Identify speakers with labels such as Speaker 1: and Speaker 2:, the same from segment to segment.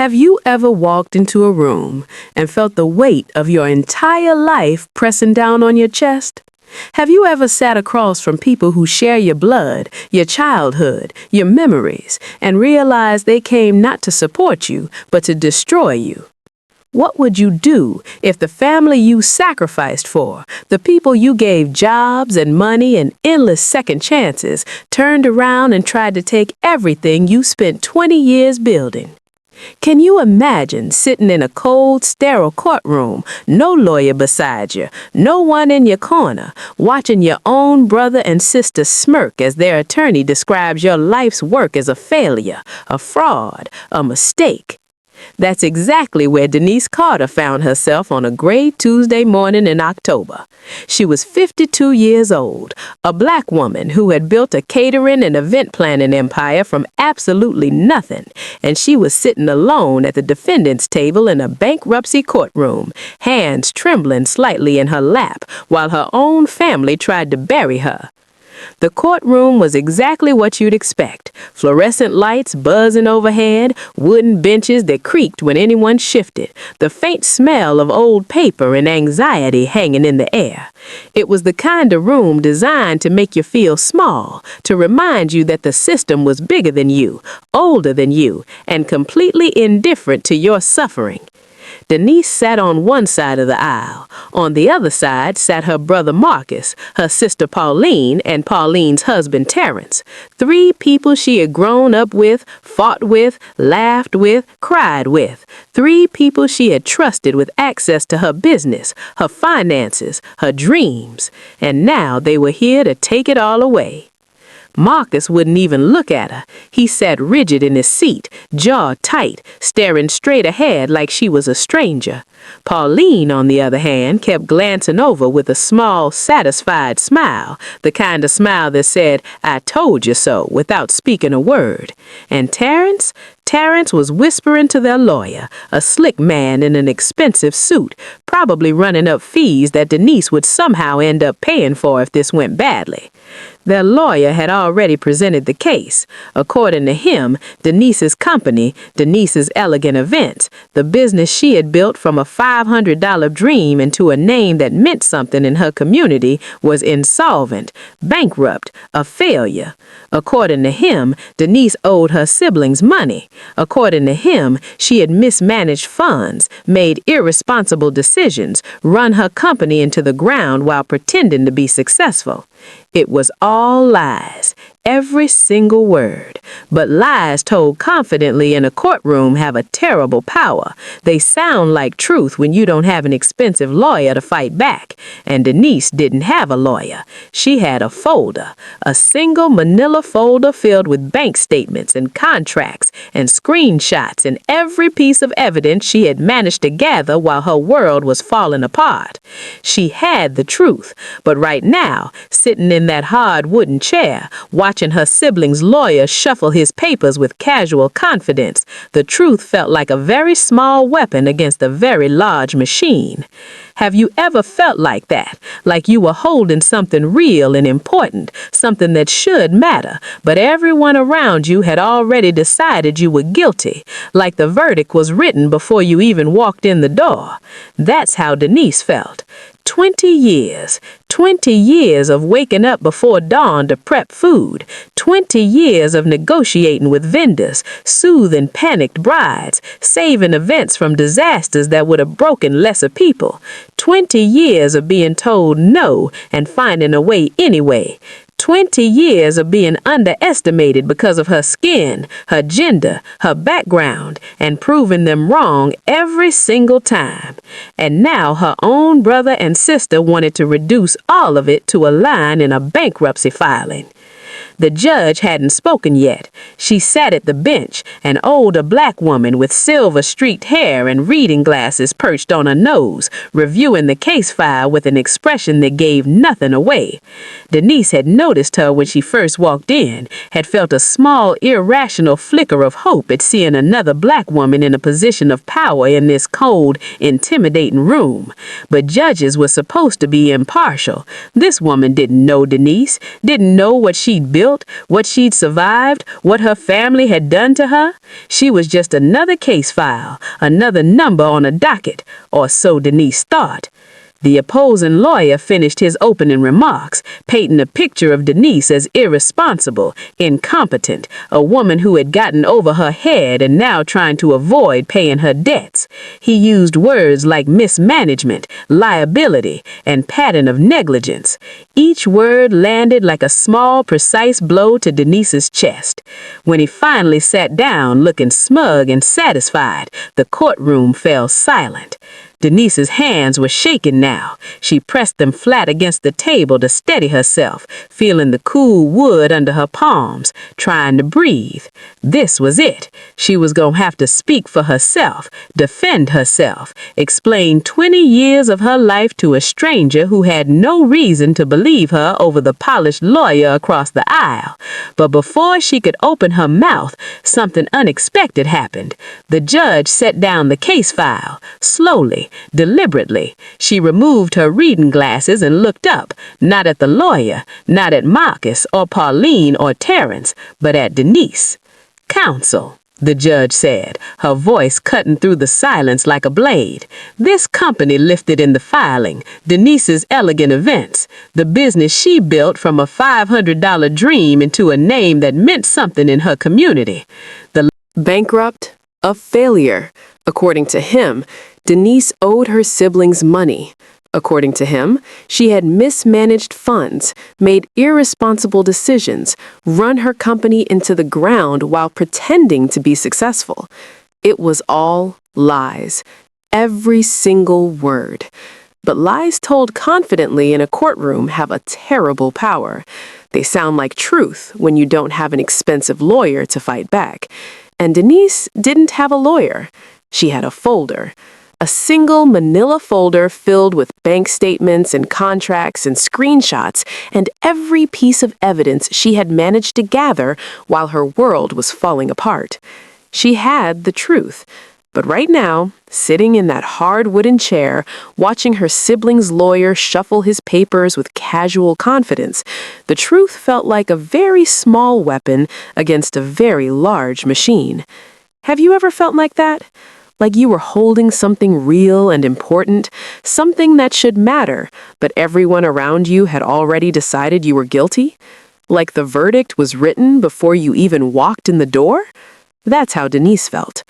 Speaker 1: Have you ever walked into a room and felt the weight of your entire life pressing down on your chest? Have you ever sat across from people who share your blood, your childhood, your memories, and realized they came not to support you, but to destroy you? What would you do if the family you sacrificed for, the people you gave jobs and money and endless second chances, turned around and tried to take everything you spent 20 years building? Can you imagine sitting in a cold, sterile courtroom, no lawyer beside you, no one in your corner, watching your own brother and sister smirk as their attorney describes your life's work as a failure, a fraud, a mistake? That's exactly where Denise Carter found herself on a gray Tuesday morning in October. She was 52 years old, a black woman who had built a catering and event planning empire from absolutely nothing, and she was sitting alone at the defendant's table in a bankruptcy courtroom, hands trembling slightly in her lap while her own family tried to bury her. The courtroom was exactly what you'd expect. Fluorescent lights buzzing overhead, wooden benches that creaked when anyone shifted, the faint smell of old paper and anxiety hanging in the air. It was the kind of room designed to make you feel small, to remind you that the system was bigger than you, older than you, and completely indifferent to your suffering. Denise sat on one side of the aisle. On the other side sat her brother Marcus, her sister Pauline, and Pauline's husband Terrence. 3 people she had grown up with, fought with, laughed with, cried with. 3 people she had trusted with access to her business, her finances, her dreams. And now they were here to take it all away. Marcus wouldn't even look at her. He sat rigid in his seat, jaw tight, staring straight ahead like she was a stranger. Pauline, on the other hand, kept glancing over with a small, satisfied smile, the kind of smile that said, "I told you so," without speaking a word. And Terrence was whispering to their lawyer, a slick man in an expensive suit, probably running up fees that Denise would somehow end up paying for if this went badly. Their lawyer had already presented the case. According to him, Denise's company, Denise's Elegant Events, the business she had built from a $500 dream into a name that meant something in her community, was insolvent, bankrupt, a failure. According to him, Denise owed her siblings money. According to him, she had mismanaged funds, made irresponsible decisions, run her company into the ground while pretending to be successful. It was all lies, every single word. But lies told confidently in a courtroom have a terrible power. They sound like truth when you don't have an expensive lawyer to fight back. And Denise didn't have a lawyer. She had a folder, a single manila folder filled with bank statements and contracts and screenshots and every piece of evidence she had managed to gather while her world was falling apart. She had the truth, but right now, sitting in that hard wooden chair, watching her sibling's lawyer shuffle his papers with casual confidence, the truth felt like a very small weapon against a very large machine. Have you ever felt like that? Like you were holding something real and important, something that should matter, but everyone around you had already decided you were guilty, like the verdict was written before you even walked in the door? That's how Denise felt. 20 years of waking up before dawn to prep food, 20 years of negotiating with vendors, soothing panicked brides, saving events from disasters that would have broken lesser people, 20 years of being told no and finding a way anyway. 20 years of being underestimated because of her skin, her gender, her background, and proving them wrong every single time. And now her own brother and sister wanted to reduce all of it to a line in a bankruptcy filing. The judge hadn't spoken yet. She sat at the bench, an older black woman with silver-streaked hair and reading glasses perched on her nose, reviewing the case file with an expression that gave nothing away. Denise had noticed her when she first walked in, had felt a small, irrational flicker of hope at seeing another black woman in a position of power in this cold, intimidating room. But judges were supposed to be impartial. This woman didn't know Denise, didn't know what she'd built built, what she'd survived, what her family had done to her. She was just another case file, another number on a docket, or so Denise thought. The opposing lawyer finished his opening remarks, painting a picture of Denise as irresponsible, incompetent, a woman who had gotten over her head and now trying to avoid paying her debts. He used words like mismanagement, liability, and pattern of negligence. Each word landed like a small, precise blow to Denise's chest. When he finally sat down, looking smug and satisfied, the courtroom fell silent. Denise's hands were shaking now. She pressed them flat against the table to steady herself, feeling the cool wood under her palms, trying to breathe. This was it. She was going to have to speak for herself, defend herself, explain 20 years of her life to a stranger who had no reason to believe her over the polished lawyer across the aisle. But before she could open her mouth, something unexpected happened. The judge set down the case file, slowly, deliberately. She removed her reading glasses and looked up, not at the lawyer, not at Marcus or Pauline or Terrence, but at Denise. "Counsel," the judge said, her voice cutting through the silence like a blade. "This company lifted in the filing, Denise's Elegant Events, the business she built from a $500 dream into a name that meant something in her community. The bankrupt, a failure. According to him, Denise owed her siblings money. According to him, she had mismanaged funds, made irresponsible decisions, run her company into the ground while pretending to be successful. It was all lies. Every single word. But lies told confidently in a courtroom have a terrible power. They sound like truth when you don't have an expensive lawyer to fight back. And Denise didn't have a lawyer. She had a folder. A single manila folder filled with bank statements and contracts and screenshots and every piece of evidence she had managed to gather while her world was falling apart. She had the truth. But right now, sitting in that hard wooden chair, watching her sibling's lawyer shuffle his papers with casual confidence, the truth felt like a very small weapon against a very large machine. Have you ever felt like that? Like you were holding something real and important, something that should matter, but everyone around you had already decided you were guilty? Like the verdict was written before you even walked in the door? That's how Denise felt.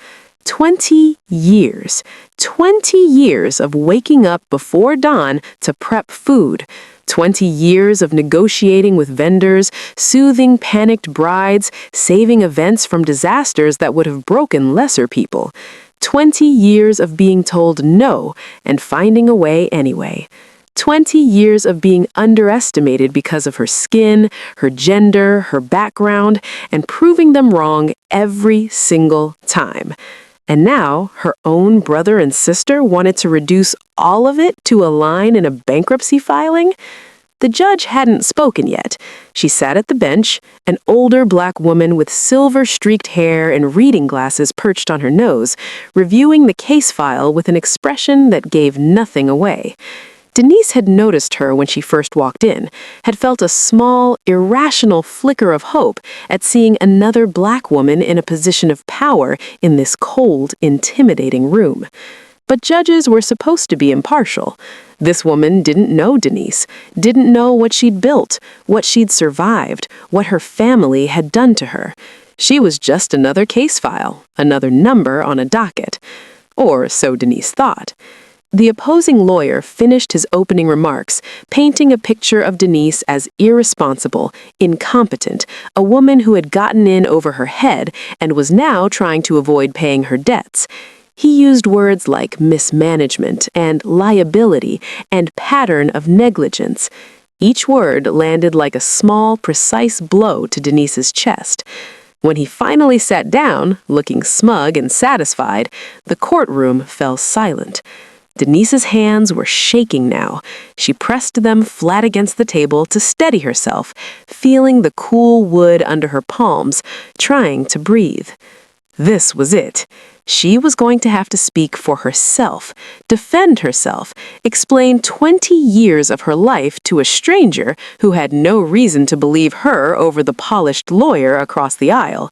Speaker 1: 20 years. 20 years of waking up before dawn to prep food. 20 years of negotiating with vendors, soothing panicked brides, saving events from disasters that would have broken lesser people. 20 years of being told no and finding a way anyway. 20 years of being underestimated because of her skin, her gender, her background, and proving them wrong every single time. And now, her own brother and sister wanted to reduce all of it to a line in a bankruptcy filing? The judge hadn't spoken yet. She sat at the bench, an older black woman with silver-streaked hair and reading glasses perched on her nose, reviewing the case file with an expression that gave nothing away. Denise had noticed her when she first walked in, had felt a small, irrational flicker of hope at seeing another black woman in a position of power in this cold, intimidating room. But judges were supposed to be impartial. This woman didn't know Denise, didn't know what she'd built, what she'd survived, what her family had done to her. She was just another case file, another number on a docket. Or so Denise thought. The opposing lawyer finished his opening remarks, painting a picture of Denise as irresponsible, incompetent, a woman who had gotten in over her head and was now trying to avoid paying her debts. He used words like mismanagement and liability and pattern of negligence. Each word landed like a small, precise blow to Denise's chest. When he finally sat down, looking smug and satisfied, the courtroom fell silent. Denise's hands were shaking now. She pressed them flat against the table to steady herself, feeling the cool wood under her palms, trying to breathe. This was it. She was going to have to speak for herself, defend herself, explain 20 years of her life to a stranger who had no reason to believe her over the polished lawyer across the aisle.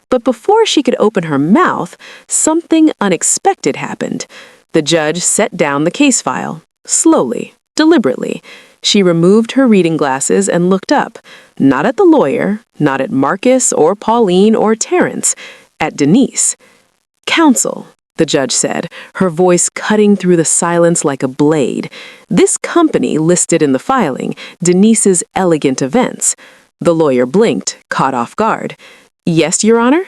Speaker 1: But before she could open her mouth, something unexpected happened. The judge set down the case file, slowly, deliberately. She removed her reading glasses and looked up, not at the lawyer, not at Marcus or Pauline or Terrence, at Denise. "Counsel," the judge said, her voice cutting through the silence like a blade. "This company listed in the filing, Denise's Elegant Events." The lawyer blinked, caught off guard. "Yes, Your Honor?"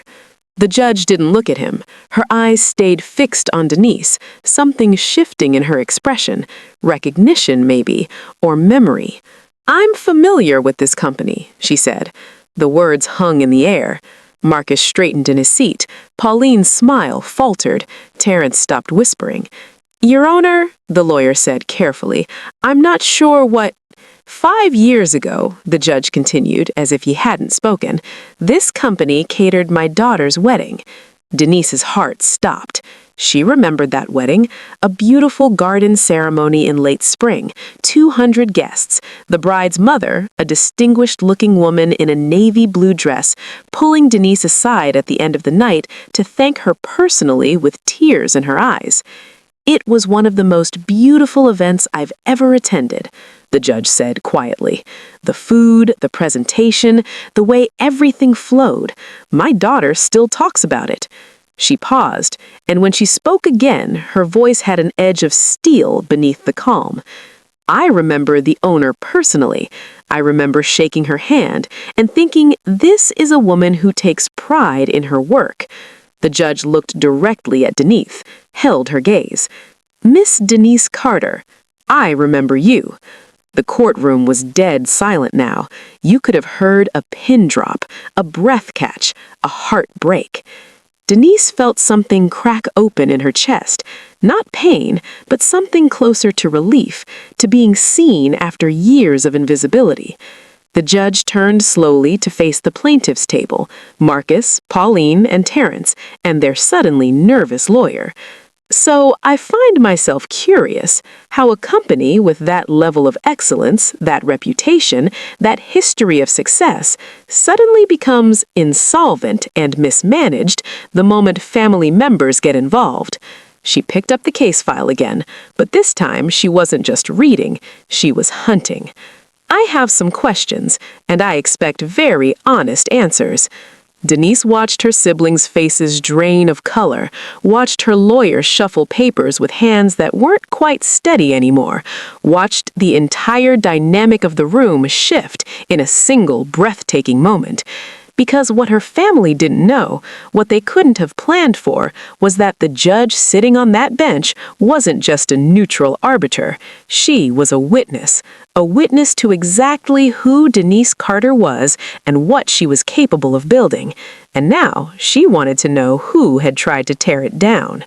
Speaker 1: The judge didn't look at him. Her eyes stayed fixed on Denise, something shifting in her expression. Recognition, maybe, or memory. "I'm familiar with this company," she said. The words hung in the air. Marcus straightened in his seat. Pauline's smile faltered. Terrence stopped whispering. "Your Honor," the lawyer said carefully, "I'm not sure what—" 5 years ago, the judge continued, as if he hadn't spoken, "this company catered my daughter's wedding." Denise's heart stopped. She remembered that wedding, a beautiful garden ceremony in late spring, 200 guests, the bride's mother, a distinguished-looking woman in a navy blue dress, pulling Denise aside at the end of the night to thank her personally with tears in her eyes. "It was one of the most beautiful events I've ever attended," the judge said quietly. "The food, the presentation, the way everything flowed. My daughter still talks about it." She paused, and when she spoke again, her voice had an edge of steel beneath the calm. "I remember the owner personally. I remember shaking her hand and thinking, this is a woman who takes pride in her work." The judge looked directly at Denise, held her gaze. "Miss Denise Carter, I remember you." The courtroom was dead silent now. You could have heard a pin drop, a breath catch, a heart break. Denise felt something crack open in her chest. Not pain, but something closer to relief, to being seen after years of invisibility. The judge turned slowly to face the plaintiff's table, Marcus, Pauline, and Terrence, and their suddenly nervous lawyer. "So I find myself curious how a company with that level of excellence, that reputation, that history of success, suddenly becomes insolvent and mismanaged the moment family members get involved." She picked up the case file again, but this time she wasn't just reading, she was hunting. "I have some questions, and I expect very honest answers." Denise watched her siblings' faces drain of color, watched her lawyer shuffle papers with hands that weren't quite steady anymore, watched the entire dynamic of the room shift in a single breathtaking moment. Because what her family didn't know, what they couldn't have planned for, was that the judge sitting on that bench wasn't just a neutral arbiter. She was a witness to exactly who Denise Carter was and what she was capable of building. And now she wanted to know who had tried to tear it down.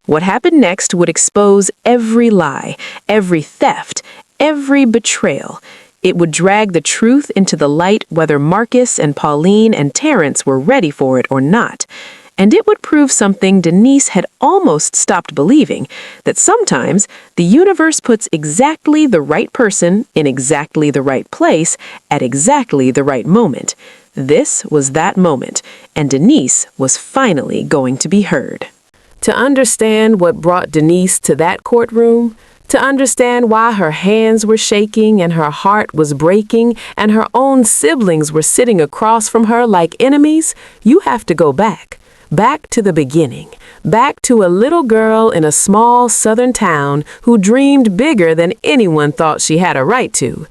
Speaker 1: What happened next would expose every lie, every theft, every betrayal. It would drag the truth into the light whether Marcus and Pauline and Terrence were ready for it or not. And it would prove something Denise had almost stopped believing, that sometimes the universe puts exactly the right person in exactly the right place at exactly the right moment. This was that moment, and Denise was finally going to be heard. To understand what brought Denise to that courtroom, to understand why her hands were shaking and her heart was breaking and her own siblings were sitting across from her like enemies, you have to go back to the beginning, back to a little girl in a small southern town who dreamed bigger than anyone thought she had a right to.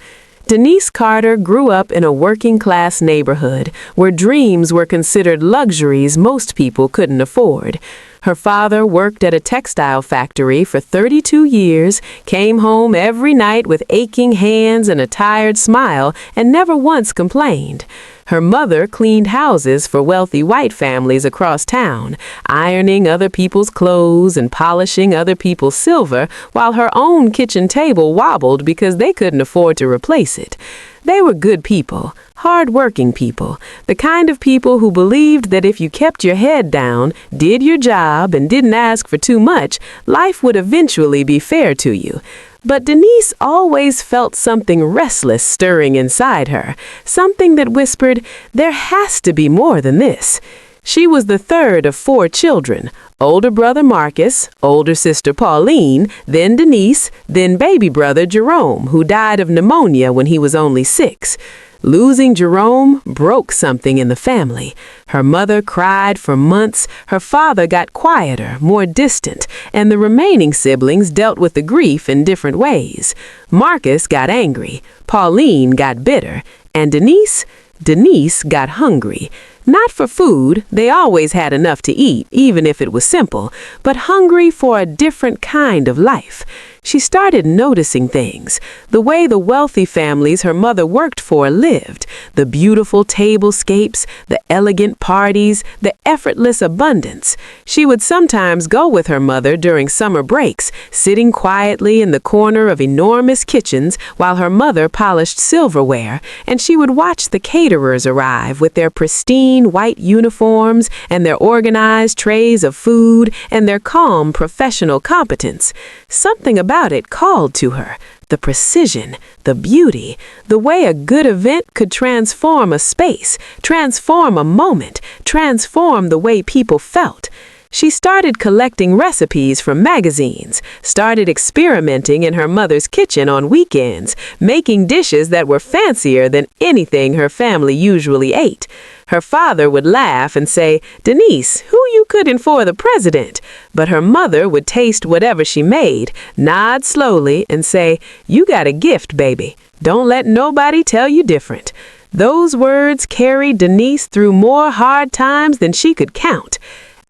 Speaker 1: Denise Carter grew up in a working-class neighborhood where dreams were considered luxuries most people couldn't afford. Her father worked at a textile factory for 32 years, came home every night with aching hands and a tired smile, and never once complained. Her mother cleaned houses for wealthy white families across town, ironing other people's clothes and polishing other people's silver, while her own kitchen table wobbled because they couldn't afford to replace it. They were good people, hard-working people, the kind of people who believed that if you kept your head down, did your job, and didn't ask for too much, life would eventually be fair to you. But Denise always felt something restless stirring inside her, something that whispered, there has to be more than this. She was the third of 4 children, older brother Marcus, older sister Pauline, then Denise, then baby brother Jerome, who died of pneumonia when he was only 6. Losing Jerome broke something in the family. Her mother cried for months, her father got quieter, more distant, and the remaining siblings dealt with the grief in different ways. Marcus got angry, Pauline got bitter, and Denise got hungry. Not for food, they always had enough to eat, even if it was simple, but hungry for a different kind of life. She started noticing things, the way the wealthy families her mother worked for lived, the beautiful tablescapes, the elegant parties, the effortless abundance. She would sometimes go with her mother during summer breaks, sitting quietly in the corner of enormous kitchens while her mother polished silverware, and she would watch the caterers arrive with their pristine white uniforms and their organized trays of food and their calm professional competence. Something about it called to her, the precision, the beauty, the way a good event could transform a space, transform a moment, transform the way people felt. She started collecting recipes from magazines, started experimenting in her mother's kitchen on weekends, making dishes that were fancier than anything her family usually ate. Her father would laugh and say, "Denise, who you cooking for the president?" But her mother would taste whatever she made, nod slowly, and say, "You got a gift, baby. Don't let nobody tell you different." Those words carried Denise through more hard times than she could count.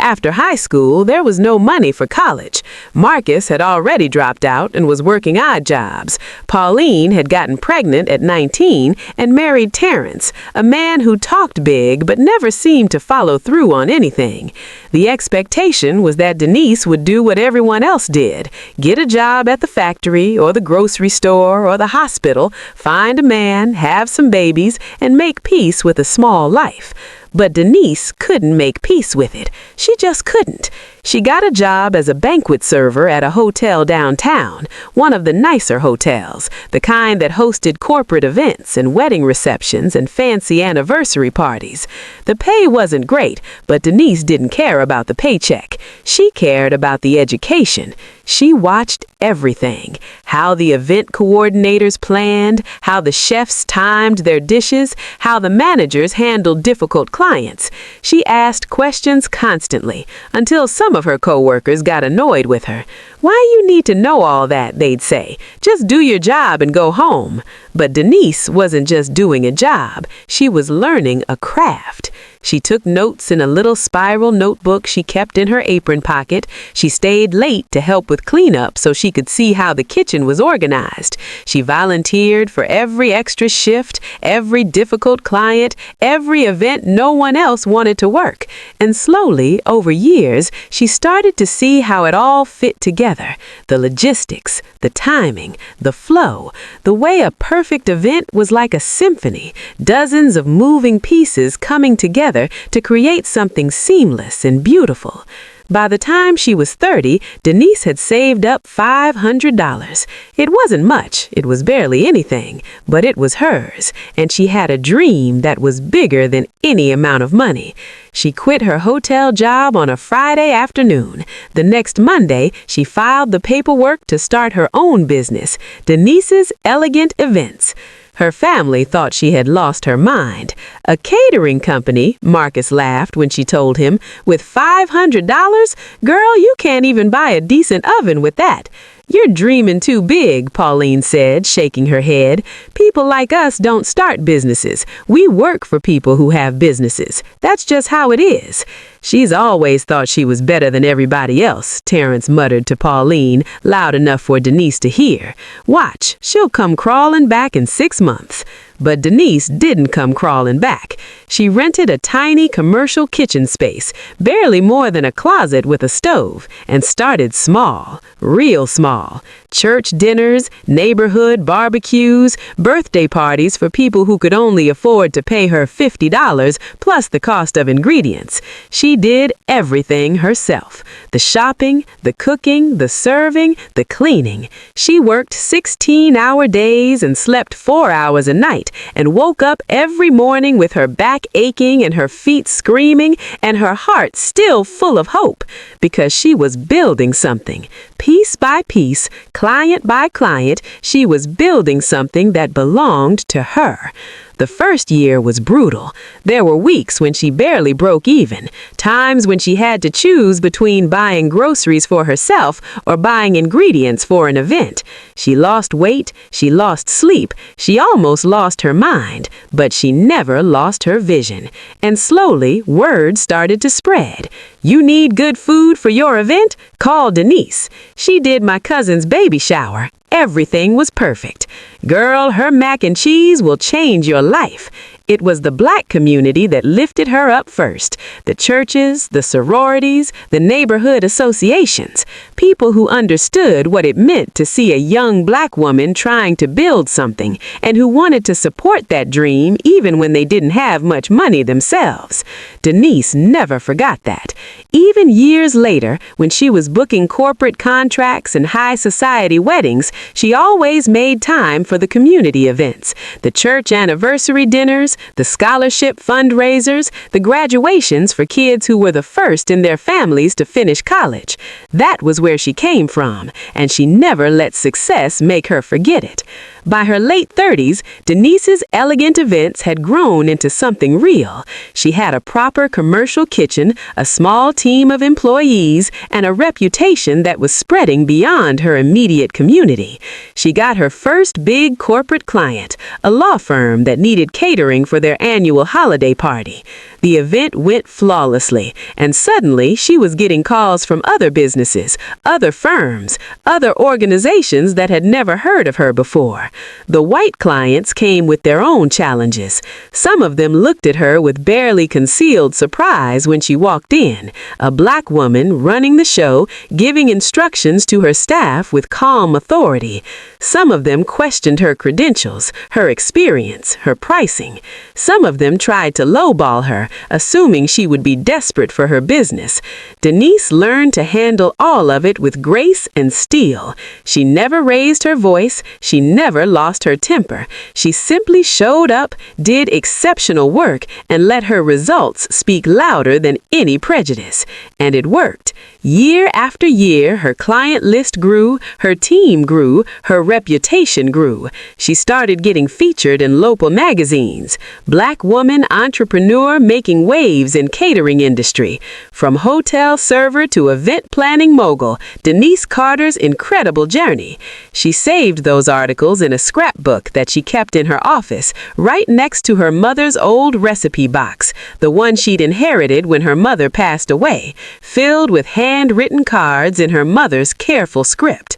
Speaker 1: After high school, there was no money for college. Marcus had already dropped out and was working odd jobs. Pauline had gotten pregnant at 19 and married Terrence, a man who talked big but never seemed to follow through on anything. The expectation was that Denise would do what everyone else did, get a job at the factory or the grocery store or the hospital, find a man, have some babies, and make peace with a small life. But Denise couldn't make peace with it. She just couldn't. She got a job as a banquet server at a hotel downtown, one of the nicer hotels, the kind that hosted corporate events and wedding receptions and fancy anniversary parties. The pay wasn't great, but Denise didn't care about the paycheck. She cared about the education. She watched everything, how the event coordinators planned, how the chefs timed their dishes, how the managers handled difficult clients. She asked questions constantly, until some of her coworkers got annoyed with her. "Why you need to know all that?" they'd say. "Just do your job and go home." But Denise wasn't just doing a job, she was learning a craft. She took notes in a little spiral notebook she kept in her apron pocket. She stayed late to help with cleanup so she could see how the kitchen was organized. She volunteered for every extra shift, every difficult client, every event no one else wanted to work. And slowly, over years, she started to see how it all fit together. The logistics, the timing, the flow, the way a perfect event was like a symphony, dozens of moving pieces coming together to create something seamless and beautiful. By the time she was 30, Denise had saved up $500. It wasn't much, it was barely anything, but it was hers, and she had a dream that was bigger than any amount of money. She quit her hotel job on a Friday afternoon. The next Monday, she filed the paperwork to start her own business, Denise's Elegant Events. Her family thought she had lost her mind. "A catering company," Marcus laughed when she told him, "with $500? Girl, you can't even buy a decent oven with that." "You're dreaming too big," Pauline said, shaking her head. "People like us don't start businesses. We work for people who have businesses. That's just how it is." "She's always thought she was better than everybody else," Terrence muttered to Pauline, loud enough for Denise to hear. "Watch, she'll come crawling back in 6 months." But Denise didn't come crawling back. She rented a tiny commercial kitchen space, barely more than a closet with a stove, and started small, real small. Church dinners, neighborhood barbecues, birthday parties for people who could only afford to pay her $50 plus the cost of ingredients. She did everything herself. The shopping, the cooking, the serving, the cleaning. She worked 16-hour days and slept 4 hours a night and woke up every morning with her back aching and her feet screaming and her heart still full of hope because she was building something. Piece by piece, client by client, she was building something that belonged to her. The first year was brutal. There were weeks when she barely broke even, times when she had to choose between buying groceries for herself or buying ingredients for an event. She lost weight, she lost sleep, she almost lost her mind, but she never lost her vision. And slowly, word started to spread. You need good food for your event? Call Denise. She did my cousin's baby shower. Everything was perfect. Girl, her mac and cheese will change your life. It was the Black community that lifted her up first. The churches, the sororities, the neighborhood associations. People who understood what it meant to see a young Black woman trying to build something and who wanted to support that dream even when they didn't have much money themselves. Denise never forgot that. Even years later, when she was booking corporate contracts and high society weddings, she always made time for the community events, the church anniversary dinners, the scholarship fundraisers, the graduations for kids who were the first in their families to finish college. That was where she came from, and she never let success make her forget it. By her late 30s, Denise's elegant events had grown into something real. She had a proper commercial kitchen, a small team of employees, and a reputation that was spreading beyond her immediate community. She got her first big corporate client, a law firm that needed catering for their annual holiday party. The event went flawlessly, and suddenly she was getting calls from other businesses, other firms, other organizations that had never heard of her before. The white clients came with their own challenges. Some of them looked at her with barely concealed surprise when she walked in, a Black woman running the show, giving instructions to her staff with calm authority. Some of them questioned her credentials, her experience, her pricing. Some of them tried to lowball her, assuming she would be desperate for her business. Denise learned to handle all of it with grace and steel. She never raised her voice. She never lost her temper. She simply showed up, did exceptional work, and let her results speak louder than any prejudice. And it worked. Year after year, her client list grew, her team grew, her reputation grew. She started getting featured in local magazines. Black woman entrepreneur making waves in catering industry. From hotel server to event planning mogul, Denise Carter's incredible journey. She saved those articles in a scrapbook that she kept in her office, right next to her mother's old recipe box, the one she'd inherited when her mother passed away, filled with handwritten cards in her mother's careful script.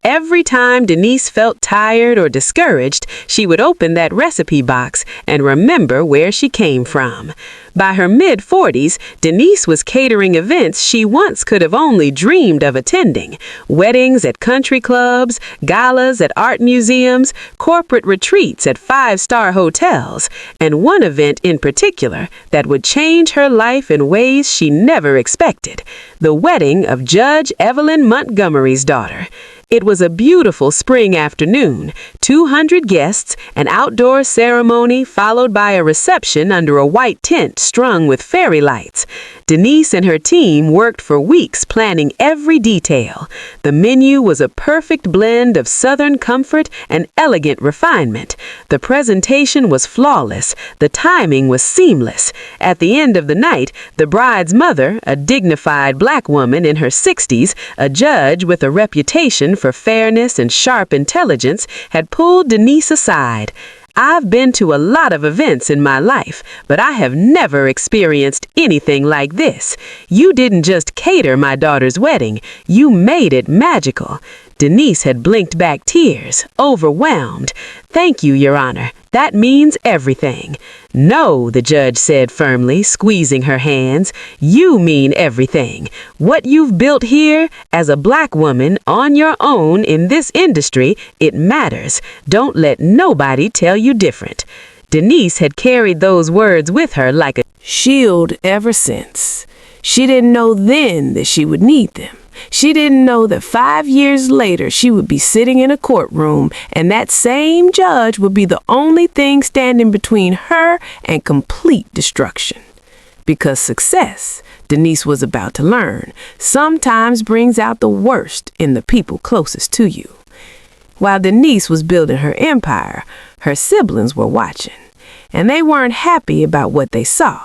Speaker 1: Every time Denise felt tired or discouraged, she would open that recipe box and remember where she came from. By her mid-40s, Denise was catering events she once could have only dreamed of attending. Weddings at country clubs, galas at art museums, corporate retreats at five-star hotels, and one event in particular that would change her life in ways she never expected: the wedding of Judge Evelyn Montgomery's daughter. It was a beautiful spring afternoon, 200 guests, an outdoor ceremony followed by a reception under a white tent strung with fairy lights. Denise and her team worked for weeks planning every detail. The menu was a perfect blend of Southern comfort and elegant refinement. The presentation was flawless. The timing was seamless. At the end of the night, the bride's mother, a dignified Black woman in her 60s, a judge with a reputation for fairness and sharp intelligence, had pulled Denise aside. I've been to a lot of events in my life, but I have never experienced anything like this. You didn't just cater my daughter's wedding, you made it magical. Denise had blinked back tears, overwhelmed. "Thank you, Your Honor. That means everything." "No," the judge said firmly, squeezing her hands. "You mean everything. What you've built here, as a black woman, on your own in this industry, it matters. Don't let nobody tell you different." Denise had carried those words with her like a shield ever since. She didn't know then that she would need them. She didn't know that 5 years later she would be sitting in a courtroom and that same judge would be the only thing standing between her and complete destruction. Because success, Denise was about to learn, sometimes brings out the worst in the people closest to you. While Denise was building her empire, her siblings were watching, and they weren't happy about what they saw.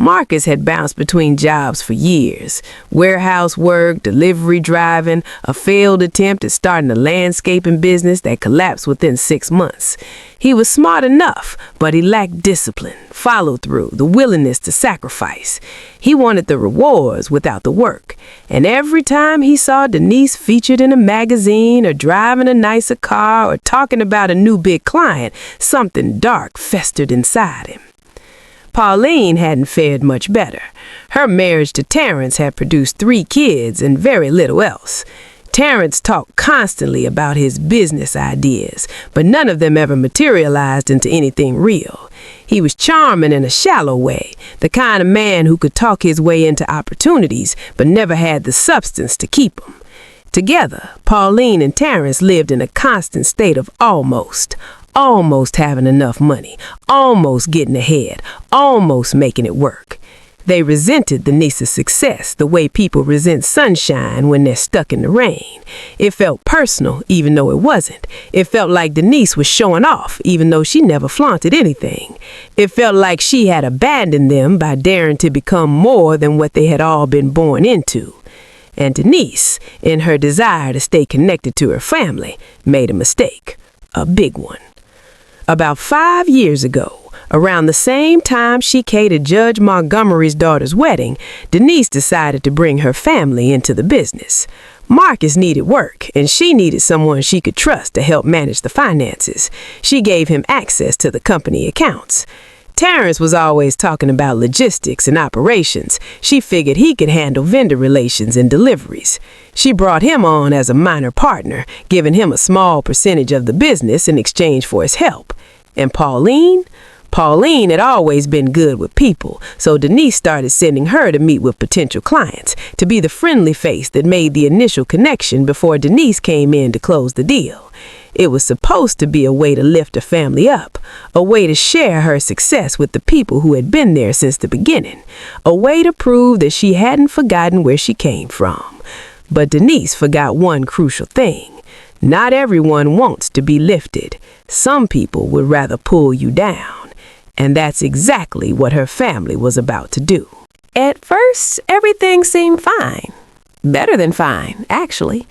Speaker 1: Marcus had bounced between jobs for years: warehouse work, delivery driving, a failed attempt at starting a landscaping business that collapsed within 6 months. He was smart enough, but he lacked discipline, follow-through, the willingness to sacrifice. He wanted the rewards without the work. And every time he saw Denise featured in a magazine or driving a nicer car or talking about a new big client, something dark festered inside him. Pauline hadn't fared much better. Her marriage to Terrence had produced 3 kids and very little else. Terrence talked constantly about his business ideas, but none of them ever materialized into anything real. He was charming in a shallow way, the kind of man who could talk his way into opportunities, but never had the substance to keep them. Together, Pauline and Terrence lived in a constant state of almost having enough money, almost getting ahead, almost making it work. They resented Denise's success the way people resent sunshine when they're stuck in the rain. It felt personal, even though it wasn't. It felt like Denise was showing off, even though she never flaunted anything. It felt like she had abandoned them by daring to become more than what they had all been born into. And Denise, in her desire to stay connected to her family, made a mistake, a big one. About 5 years ago, around the same time she catered Judge Montgomery's daughter's wedding, Denise decided to bring her family into the business. Marcus needed work, and she needed someone she could trust to help manage the finances. She gave him access to the company accounts. Terrence was always talking about logistics and operations. She figured he could handle vendor relations and deliveries. She brought him on as a minor partner, giving him a small percentage of the business in exchange for his help. And Pauline had always been good with people, so Denise started sending her to meet with potential clients, to be the friendly face that made the initial connection before Denise came in to close the deal. It was supposed to be a way to lift her family up, a way to share her success with the people who had been there since the beginning, a way to prove that she hadn't forgotten where she came from. But Denise forgot one crucial thing. Not everyone wants to be lifted. Some people would rather pull you down. And that's exactly what her family was about to do. At first, everything seemed fine. Better than fine, actually.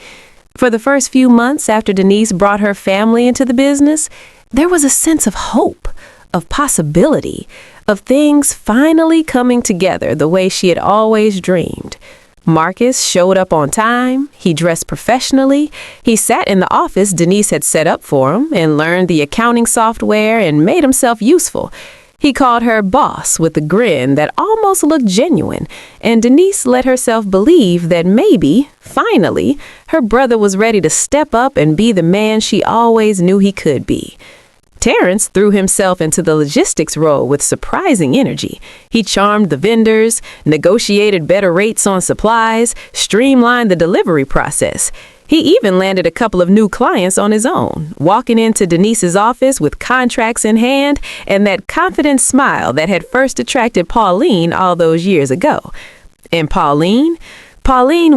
Speaker 1: For the first few months after Denise brought her family into the business, there was a sense of hope, of possibility, of things finally coming together the way she had always dreamed. Marcus showed up on time, he dressed professionally, he sat in the office Denise had set up for him and learned the accounting software and made himself useful. He called her boss with a grin that almost looked genuine, and Denise let herself believe that maybe, finally, her brother was ready to step up and be the man she always knew he could be. Terrence threw himself into the logistics role with surprising energy. He charmed the vendors, negotiated better rates on supplies, streamlined the delivery process. He even landed a couple of new clients on his own, walking into Denise's office with contracts in hand and that confident smile that had first attracted Pauline all those years ago. And Pauline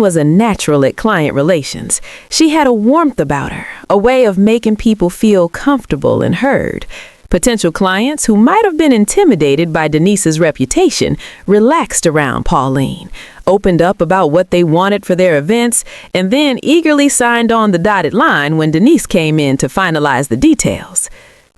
Speaker 1: was a natural at client relations. She had a warmth about her, a way of making people feel comfortable and heard. Potential clients who might have been intimidated by Denise's reputation relaxed around Pauline, opened up about what they wanted for their events, and then eagerly signed on the dotted line when Denise came in to finalize the details.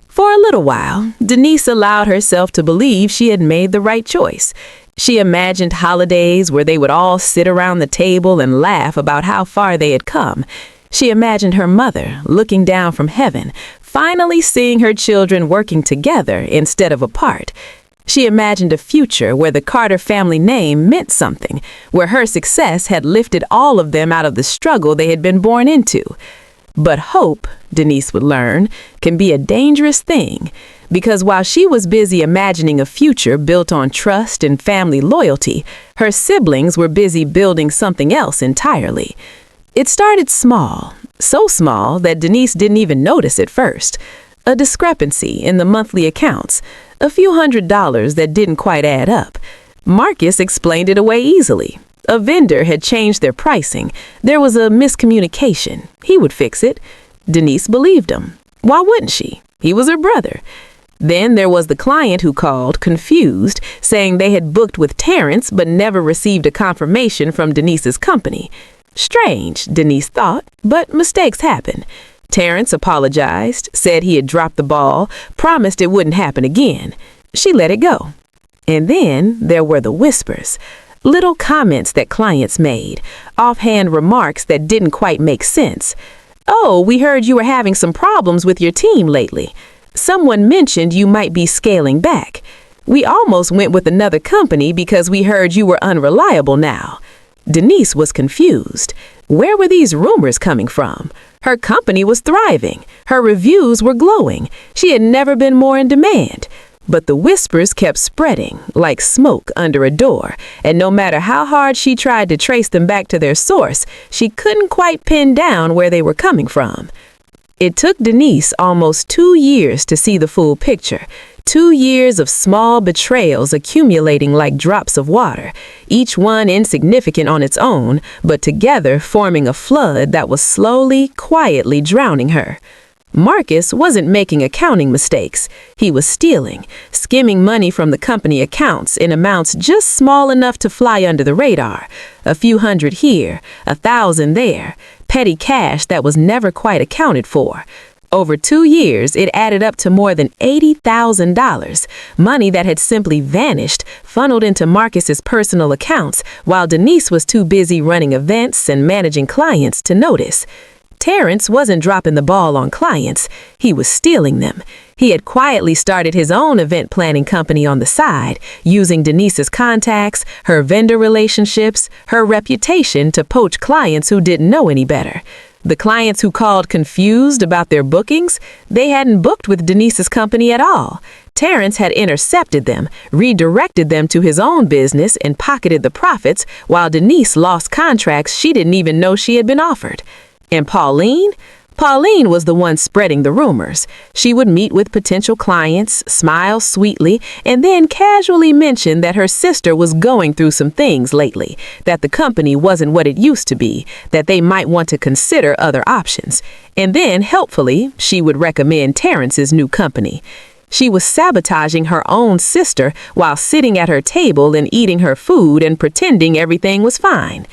Speaker 1: For a little while, Denise allowed herself to believe she had made the right choice. She imagined holidays where they would all sit around the table and laugh about how far they had come.
Speaker 2: She imagined her mother looking down from heaven, finally seeing her children working together instead of apart. She imagined a future where the Carter family name meant something, where her success had lifted all of them out of the struggle they had been born into. But hope, Denise would learn, can be a dangerous thing, because while she was busy imagining a future built on trust and family loyalty, her siblings were busy building something else entirely. It started small, so small that Denise didn't even notice at first. A discrepancy in the monthly accounts, a few $100s that didn't quite add up. Marcus explained it away easily. A vendor had changed their pricing. There was a miscommunication. He would fix it. Denise believed him. Why wouldn't she? He was her brother. Then there was the client who called, confused, saying they had booked with Terrence but never received a confirmation from Denise's company. Strange, Denise thought, but mistakes happen. Terrence apologized, said he had dropped the ball, promised it wouldn't happen again. She let it go. And then there were the whispers. Little comments that clients made, offhand remarks that didn't quite make sense. "Oh, we heard you were having some problems with your team lately. Someone mentioned you might be scaling back. We almost went with another company because we heard you were unreliable now." Denise was confused. Where were these rumors coming from? Her company was thriving. Her reviews were glowing. She had never been more in demand. But the whispers kept spreading, like smoke under a door, and no matter how hard she tried to trace them back to their source, she couldn't quite pin down where they were coming from. It took Denise almost 2 years to see the full picture. 2 years of small betrayals accumulating like drops of water, each one insignificant on its own, but together forming a flood that was slowly, quietly drowning her. Marcus wasn't making accounting mistakes. He was stealing, skimming money from the company accounts in amounts just small enough to fly under the radar. A few hundred here, 1,000 there, petty cash that was never quite accounted for. Over 2 years, it added up to more than $80,000, money that had simply vanished, funneled into Marcus's personal accounts, while Denise was too busy running events and managing clients to notice. Terrence wasn't dropping the ball on clients. He was stealing them. He had quietly started his own event planning company on the side, using Denise's contacts, her vendor relationships, her reputation to poach clients who didn't know any better. The clients who called confused about their bookings, they hadn't booked with Denise's company at all. Terrence had intercepted them, redirected them to his own business, and pocketed the profits, while Denise lost contracts she didn't even know she had been offered. And Pauline? Pauline was the one spreading the rumors. She would meet with potential clients, smile sweetly, and then casually mention that her sister was going through some things lately, that the company wasn't what it used to be, that they might want to consider other options. And then, helpfully, she would recommend Terrence's new company. She was sabotaging her own sister while sitting at her table and eating her food and pretending everything was fine.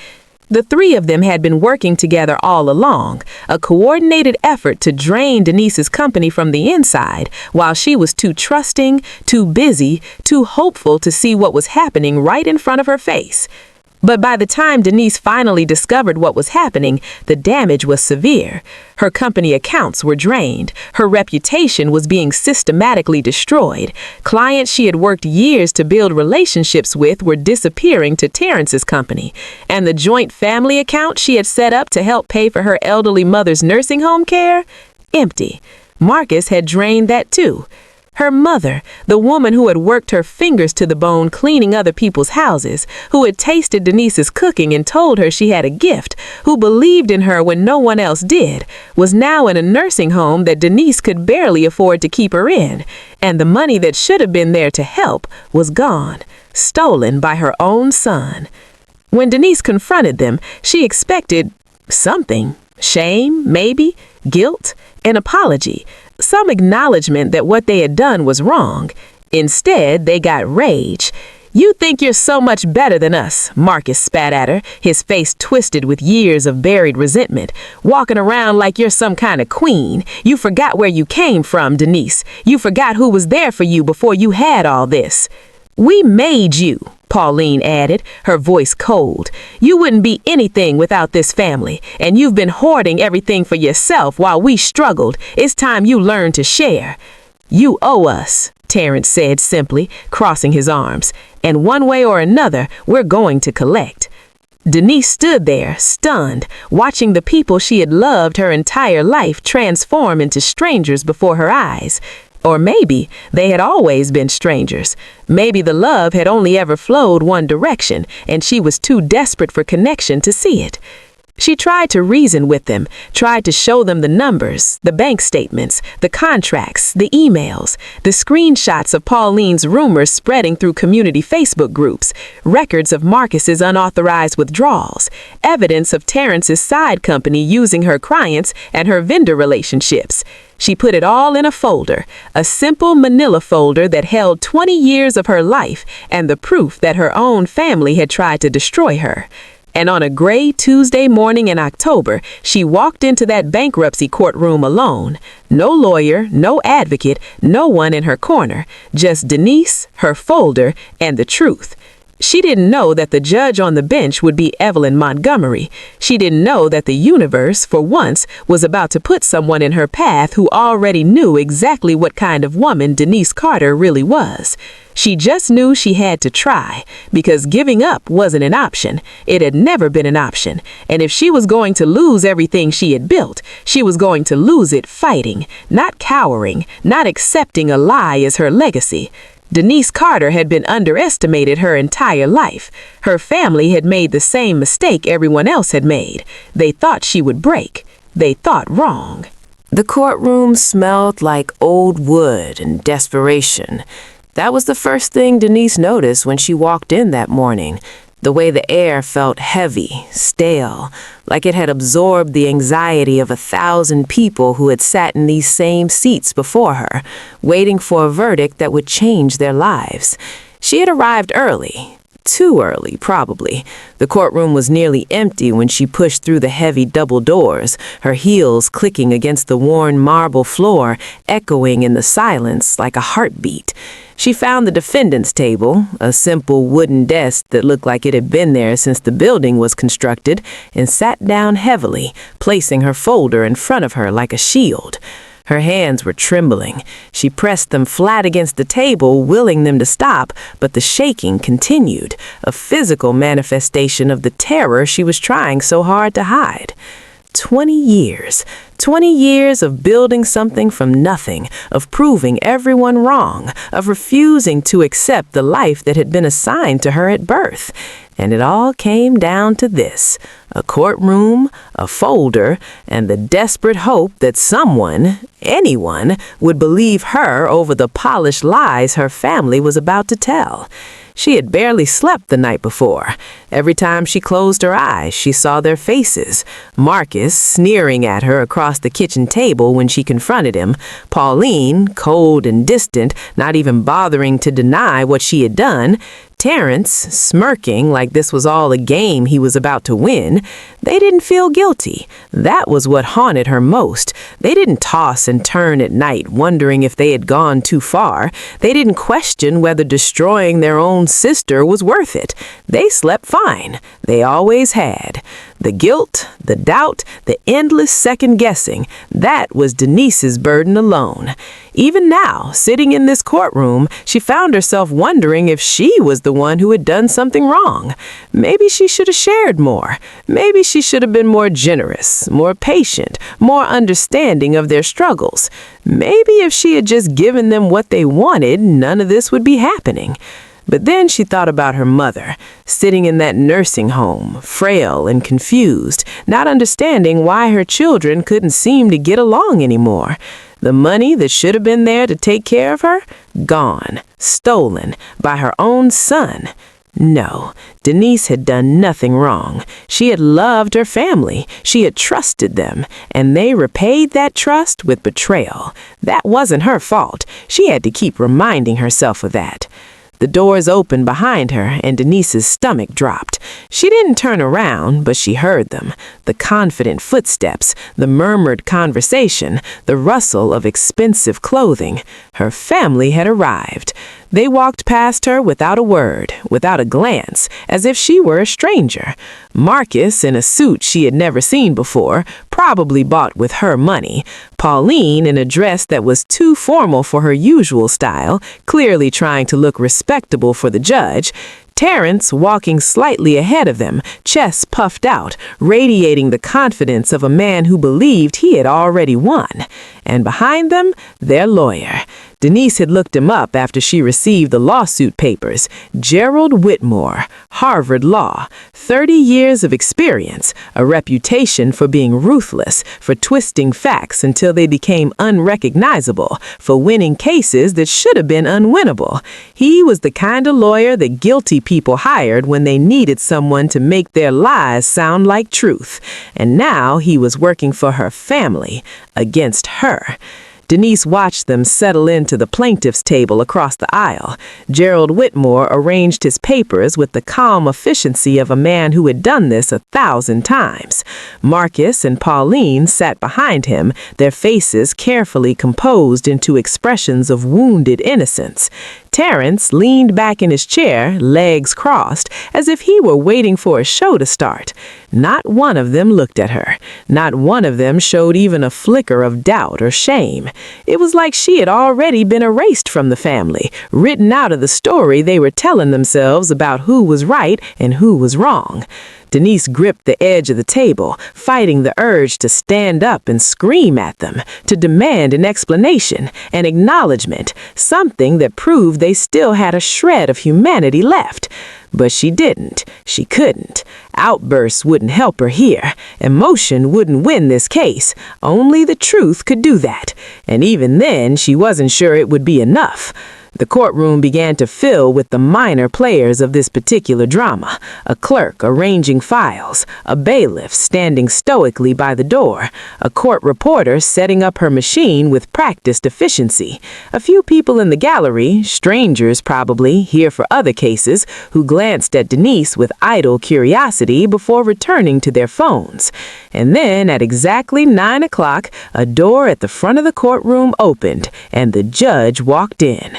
Speaker 2: The three of them had been working together all along, a coordinated effort to drain Denise's company from the inside, while she was too trusting, too busy, too hopeful to see what was happening right in front of her face. But by the time Denise finally discovered what was happening, the damage was severe. Her company accounts were drained. Her reputation was being systematically destroyed. Clients she had worked years to build relationships with were disappearing to Terrence's company. And the joint family account she had set up to help pay for her elderly mother's nursing home care? Empty. Marcus had drained that too. Her mother, the woman who had worked her fingers to the bone cleaning other people's houses, who had tasted Denise's cooking and told her she had a gift, who believed in her when no one else did, was now in a nursing home that Denise could barely afford to keep her in, and the money that should have been there to help was gone, stolen by her own son. When Denise confronted them, she expected something. Shame, maybe, guilt, an apology, some acknowledgement that what they had done was wrong. Instead, they got rage. "You think you're so much better than us," Marcus spat at her, his face twisted with years of buried resentment. "Walking around like you're some kind of queen. You forgot where you came from, Denise. You forgot who was there for you before you had all this. We made you. Pauline added, her voice cold. "You wouldn't be anything without this family, and you've been hoarding everything for yourself while we struggled. It's time you learn to share." "You owe us," Terrence said simply, crossing his arms. "And one way or another, we're going to collect." Denise stood there, stunned, watching the people she had loved her entire life transform into strangers before her eyes. Or maybe they had always been strangers. Maybe the love had only ever flowed one direction, and she was too desperate for connection to see it. She tried to reason with them, tried to show them the numbers, the bank statements, the contracts, the emails, the screenshots of Pauline's rumors spreading through community Facebook groups, records of Marcus's unauthorized withdrawals, evidence of Terrence's side company using her clients and her vendor relationships. She put it all in a folder, a simple manila folder that held 20 years of her life and the proof that her own family had tried to destroy her. And on a gray Tuesday morning in October, she walked into that bankruptcy courtroom alone. No lawyer, no advocate, no one in her corner, just Denise, her folder, and the truth. She didn't know that the judge on the bench would be Evelyn Montgomery. She didn't know that the universe, for once, was about to put someone in her path who already knew exactly what kind of woman Denise Carter really was. She just knew she had to try, because giving up wasn't an option. It had never been an option. And if she was going to lose everything she had built, she was going to lose it fighting, not cowering, not accepting a lie as her legacy. Denise Carter had been underestimated her entire life. Her family had made the same mistake everyone else had made. They thought she would break. They thought wrong.
Speaker 1: The courtroom smelled like old wood and desperation. That was the first thing Denise noticed when she walked in that morning. The way the air felt heavy, stale, like it had absorbed the anxiety of 1,000 people who had sat in these same seats before her, waiting for a verdict that would change their lives. She had arrived early. Too early, probably. The courtroom was nearly empty when she pushed through the heavy double doors, her heels clicking against the worn marble floor, echoing in the silence like a heartbeat. She found the defendant's table, a simple wooden desk that looked like it had been there since the building was constructed, and sat down heavily, placing her folder in front of her like a shield. Her hands were trembling. She pressed them flat against the table, willing them to stop, but the shaking continued, a physical manifestation of the terror she was trying so hard to hide. 20 years. 20 years of building something from nothing, of proving everyone wrong, of refusing to accept the life that had been assigned to her at birth. And it all came down to this: a courtroom, a folder, and the desperate hope that someone, anyone, would believe her over the polished lies her family was about to tell. She had barely slept the night before. Every time she closed her eyes, she saw their faces. Marcus sneering at her across the kitchen table when she confronted him. Pauline, cold and distant, not even bothering to deny what she had done. Terrence, smirking like this was all a game he was about to win. They didn't feel guilty. That was what haunted her most. They didn't toss and turn at night, wondering if they had gone too far. They didn't question whether destroying their own sister was worth it. They slept fine. They always had. The guilt, the doubt, the endless second-guessing, that was Denise's burden alone. Even now, sitting in this courtroom, she found herself wondering if she was the one who had done something wrong. Maybe she should have shared more. Maybe she should have been more generous, more patient, more understanding of their struggles. Maybe if she had just given them what they wanted, none of this would be happening. But then she thought about her mother, sitting in that nursing home, frail and confused, not understanding why her children couldn't seem to get along anymore. The money that should have been there to take care of her, gone, stolen by her own son. No, Denise had done nothing wrong. She had loved her family. She had trusted them, and they repaid that trust with betrayal. That wasn't her fault. She had to keep reminding herself of that. The doors opened behind her, and Denise's stomach dropped. She didn't turn around, but she heard them. The confident footsteps, the murmured conversation, the rustle of expensive clothing. Her family had arrived.
Speaker 2: They walked past her without a word, without a glance, as if she were a stranger. Marcus, in a suit she had never seen before, probably bought with her money. Pauline, in a dress that was too formal for her usual style, clearly trying to look respectable for the judge. Terrence walking slightly ahead of them, chest puffed out, radiating the confidence of a man who believed he had already won. And behind them, their lawyer. Denise had looked him up after she received the lawsuit papers. Gerald Whitmore, Harvard Law, 30 years of experience, a reputation for being ruthless, for twisting facts until they became unrecognizable, for winning cases that should have been unwinnable. He was the kind of lawyer that guilty people hired when they needed someone to make their lies sound like truth. And now he was working for her family, against her. Denise watched them settle into the plaintiff's table across the aisle. Gerald Whitmore arranged his papers with the calm efficiency of a man who had done this 1,000 times. Marcus and Pauline sat behind him, their faces carefully composed into expressions of wounded innocence. Terrence leaned back in his chair, legs crossed, as if he were waiting for a show to start. Not one of them looked at her. Not one of them showed even a flicker of doubt or shame. It was like she had already been erased from the family, written out of the story they were telling themselves about who was right and who was wrong. Denise gripped the edge of the table, fighting the urge to stand up and scream at them, to demand an explanation, an acknowledgement, something that proved they still had a shred of humanity left. But she didn't. She couldn't. Outbursts wouldn't help her here. Emotion wouldn't win this case. Only the truth could do that. And even then, she wasn't sure it would be enough. The courtroom began to fill with the minor players of this particular drama. A clerk arranging files, a bailiff standing stoically by the door, a court reporter setting up her machine with practiced efficiency, a few people in the gallery, strangers probably, here for other cases, who glanced at Denise with idle curiosity before returning to their phones. And then, at exactly 9 o'clock, a door at the front of the courtroom opened, and the judge walked in.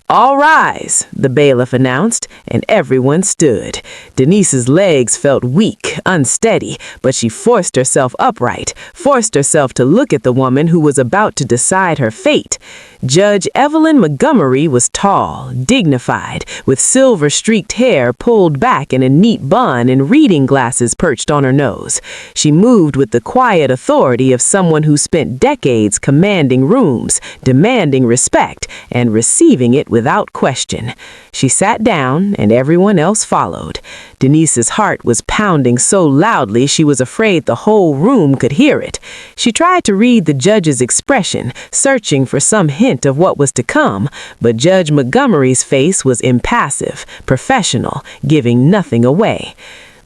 Speaker 2: "All rise," the bailiff announced, and everyone stood. Denise's legs felt weak, unsteady, but she forced herself upright, forced herself to look at the woman who was about to decide her fate. Judge Evelyn Montgomery was tall, dignified, with silver-streaked hair pulled back in a neat bun and reading glasses perched on her nose. She moved with the quiet authority of someone who spent decades commanding rooms, demanding respect, and receiving it without question. She sat down, and everyone else followed. Denise's heart was pounding so loudly she was afraid the whole room could hear it. She tried to read the judge's expression, searching for some hint of what was to come, but Judge Montgomery's face was impassive, professional, giving nothing away.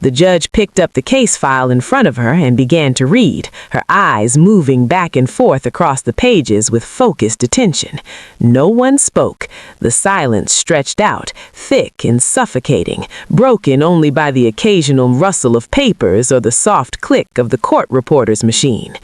Speaker 2: The judge picked up the case file in front of her and began to read, her eyes moving back and forth across the pages with focused attention. No one spoke. The silence stretched out, thick and suffocating, broken only by the occasional rustle of papers or the soft click of the court reporter's machine.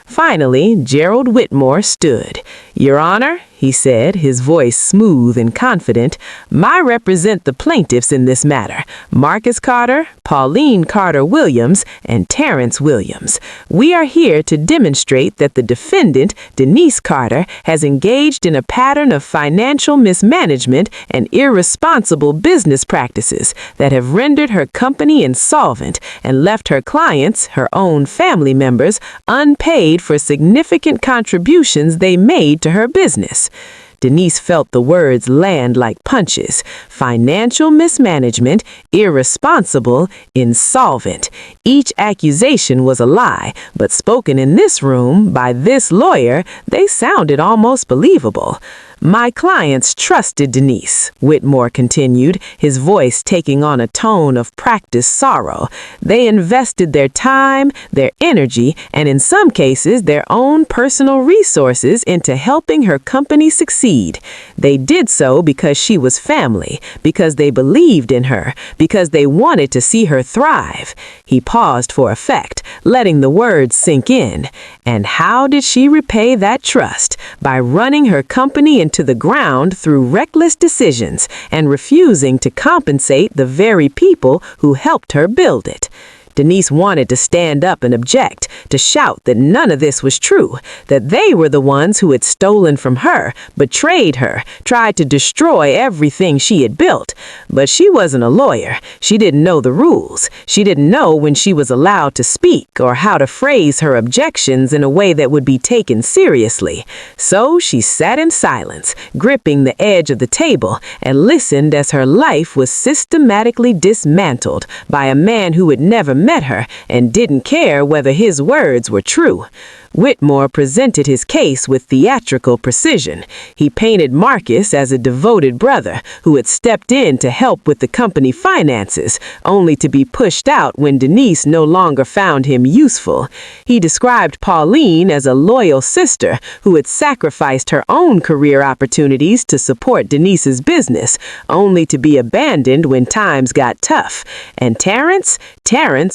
Speaker 2: Finally, Gerald Whitmore stood. "Your Honor," he said, his voice smooth and confident, "I represent the plaintiffs in this matter, Marcus Carter, Pauline Carter Williams, and Terrence Williams. We are here to demonstrate that the defendant, Denise Carter, has engaged in a pattern of financial mismanagement and irresponsible business practices that have rendered her company insolvent and left her clients, her own family members, unpaid for significant contributions they made to her business." Denise felt the words land like punches. Financial mismanagement, irresponsible, insolvent. Each accusation was a lie, but spoken in this room by this lawyer, they sounded almost believable. "My clients trusted Denise," Whitmore continued, his voice taking on a tone of practiced sorrow. "They invested their time, their energy, and in some cases their own personal resources into helping her company succeed. They did so because she was family, because they believed in her, because they wanted to see her thrive." He paused for effect, letting the words sink in. And how did she repay that trust? By running her company into to the ground through reckless decisions and refusing to compensate the very people who helped her build it. Denise wanted to stand up and object, to shout that none of this was true, that they were the ones who had stolen from her, betrayed her, tried to destroy everything she had built. But she wasn't a lawyer. She didn't know the rules. She didn't know when she was allowed to speak or how to phrase her objections in a way that would be taken seriously. So she sat in silence, gripping the edge of the table, and listened as her life was systematically dismantled by a man who had never met her and didn't care whether his words were true. Whitmore presented his case with theatrical precision. He painted Marcus as a devoted brother who had stepped in to help with the company finances, only to be pushed out when Denise no longer found him useful. He described Pauline as a loyal sister who had sacrificed her own career opportunities to support Denise's business, only to be abandoned when times got tough. And Terrence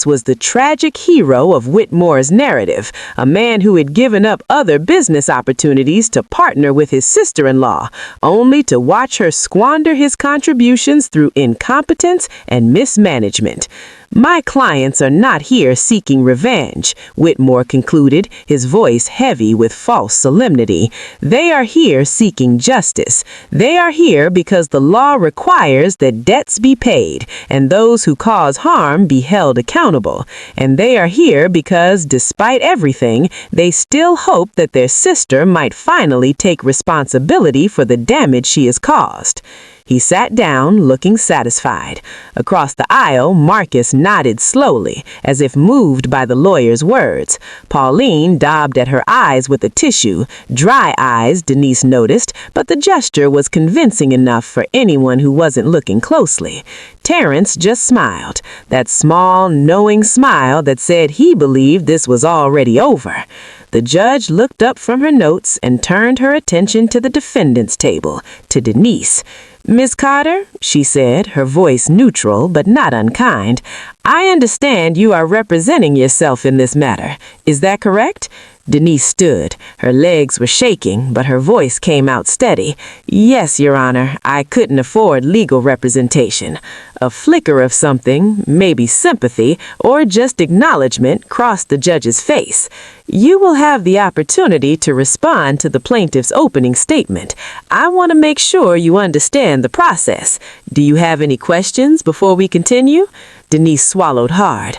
Speaker 2: was the tragic hero of Whitmore's narrative, a man who had given up other business opportunities to partner with his sister-in-law, only to watch her squander his contributions through incompetence and mismanagement. "My clients are not here seeking revenge," Whitmore concluded, his voice heavy with false solemnity. "They are here seeking justice. They are here because the law requires that debts be paid and those who cause harm be held accountable. And they are here because, despite everything, they still hope that their sister might finally take responsibility for the damage she has caused." He sat down, looking satisfied. Across the aisle, Marcus nodded slowly, as if moved by the lawyer's words. Pauline daubed at her eyes with a tissue. Dry eyes, Denise noticed, but the gesture was convincing enough for anyone who wasn't looking closely. Terrence just smiled, that small, knowing smile that said he believed this was already over. The judge looked up from her notes and turned her attention to the defendant's table, to Denise. "Miss Carter," she said, her voice neutral but not unkind, "I understand you are representing yourself in this matter. Is that correct?" Denise stood. Her legs were shaking, but her voice came out steady. "Yes, Your Honor, I couldn't afford legal representation." A flicker of something, maybe sympathy, or just acknowledgement, crossed the judge's face. "You will have the opportunity to respond to the plaintiff's opening statement. I want to make sure you understand the process. Do you have any questions before we continue?" Denise swallowed hard.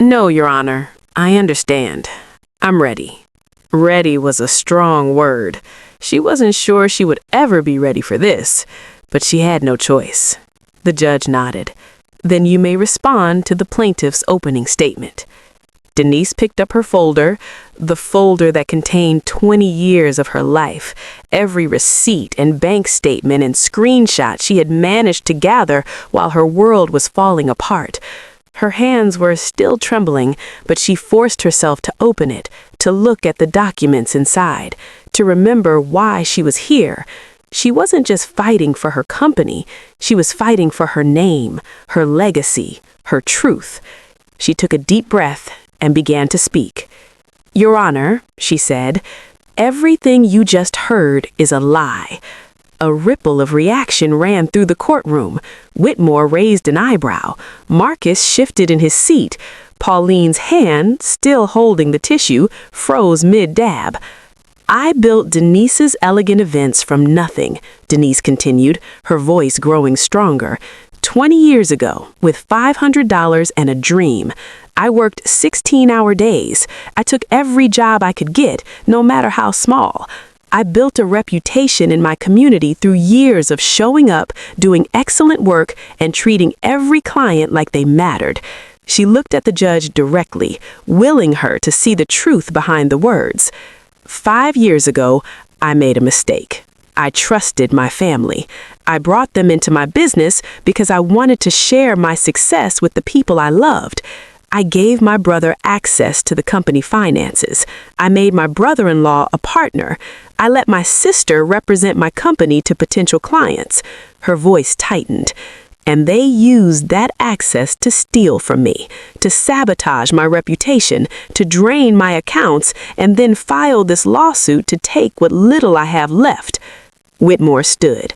Speaker 2: "No, Your Honor. I understand. I'm ready." Ready was a strong word. She wasn't sure she would ever be ready for this, but she had no choice. The judge nodded. "Then you may respond to the plaintiff's opening statement." Denise picked up her folder, the folder that contained 20 years of her life, every receipt and bank statement and screenshot she had managed to gather while her world was falling apart. Her hands were still trembling, but she forced herself to open it, to look at the documents inside, to remember why she was here. She wasn't just fighting for her company, she was fighting for her name, her legacy, her truth. She took a deep breath and began to speak. "Your Honor," she said, "everything you just heard is a lie." A ripple of reaction ran through the courtroom. Whitmore raised an eyebrow. Marcus shifted in his seat. Pauline's hand, still holding the tissue, froze mid-dab. "I built Denise's elegant events from nothing," Denise continued, her voice growing stronger. 20 years ago, with $500 and a dream. I worked 16-hour days. I took every job I could get, no matter how small. I built a reputation in my community through years of showing up, doing excellent work, and treating every client like they mattered. She looked at the judge directly, willing her to see the truth behind the words. 5 years ago, I made a mistake. I trusted my family. I brought them into my business because I wanted to share my success with the people I loved. I gave my brother access to the company finances. I made my brother-in-law a partner. I let my sister represent my company to potential clients. Her voice tightened. And they used that access to steal from me, to sabotage my reputation, to drain my accounts, and then file this lawsuit to take what little I have left.
Speaker 1: Whitmore stood.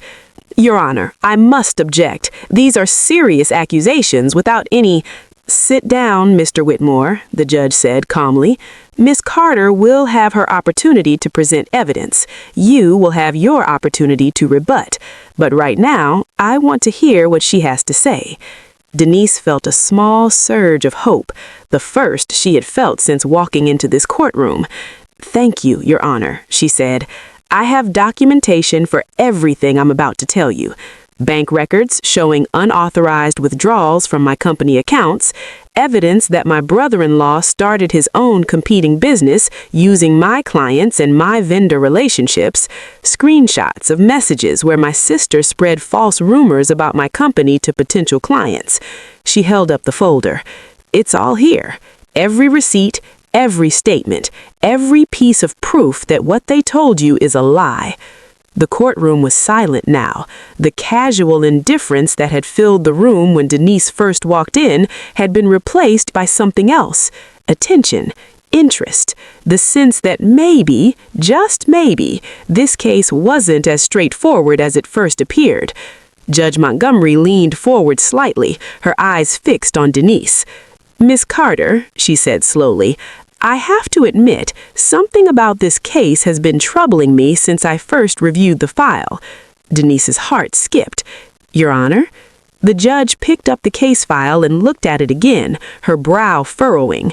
Speaker 1: Your Honor, I must object. These are serious accusations without any— Sit down, Mr. Whitmore, the judge said calmly. Miss Carter will have her opportunity to present evidence. You will have your opportunity to rebut. But right now, I want to hear what she has to say. Denise felt a small surge of hope, the first she had felt since walking into this courtroom. Thank you, Your Honor, she said. I have documentation for everything I'm about to tell you. Bank records showing unauthorized withdrawals from my company accounts, evidence that my brother-in-law started his own competing business using my clients and my vendor relationships, screenshots of messages where my sister spread false rumors about my company to potential clients. She held up the folder. It's all here. Every receipt, every statement, every piece of proof that what they told you is a lie. The courtroom was silent now. The casual indifference that had filled the room when Denise first walked in had been replaced by something else. Attention, interest, the sense that maybe, just maybe, this case wasn't as straightforward as it first appeared. Judge Montgomery leaned forward slightly, her eyes fixed on Denise. Miss Carter, she said slowly, I have to admit, something about this case has been troubling me since I first reviewed the file. Denise's heart skipped. Your Honor? The judge picked up the case file and looked at it again, her brow furrowing.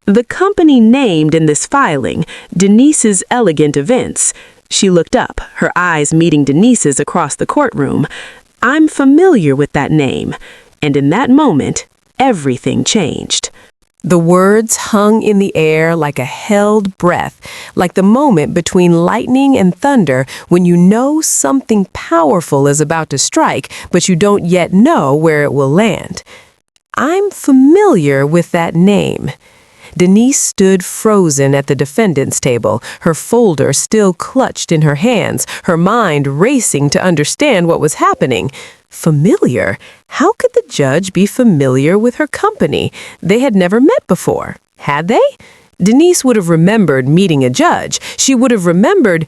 Speaker 1: The company named in this filing, Denise's Elegant Events. She looked up, her eyes meeting Denise's across the courtroom. I'm familiar with that name. And in that moment, everything changed.
Speaker 2: The words hung in the air like a held breath, like the moment between lightning and thunder when you know something powerful is about to strike, but you don't yet know where it will land. I'm familiar with that name. Denise stood frozen at the defendant's table, her folder still clutched in her hands, her mind racing to understand what was happening. Familiar? How could the judge be familiar with her company? They had never met before, had they? Denise would have remembered meeting a judge. She would have remembered,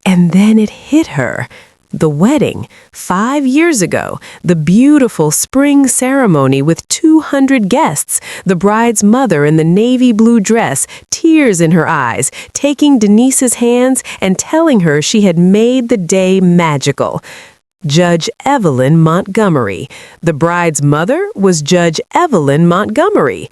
Speaker 2: and then it hit her. The wedding, 5 years ago, the beautiful spring ceremony with 200 guests, the bride's mother in the navy blue dress, tears in her eyes, taking Denise's hands and telling her she had made the day magical. Judge Evelyn Montgomery. The bride's mother was Judge Evelyn Montgomery.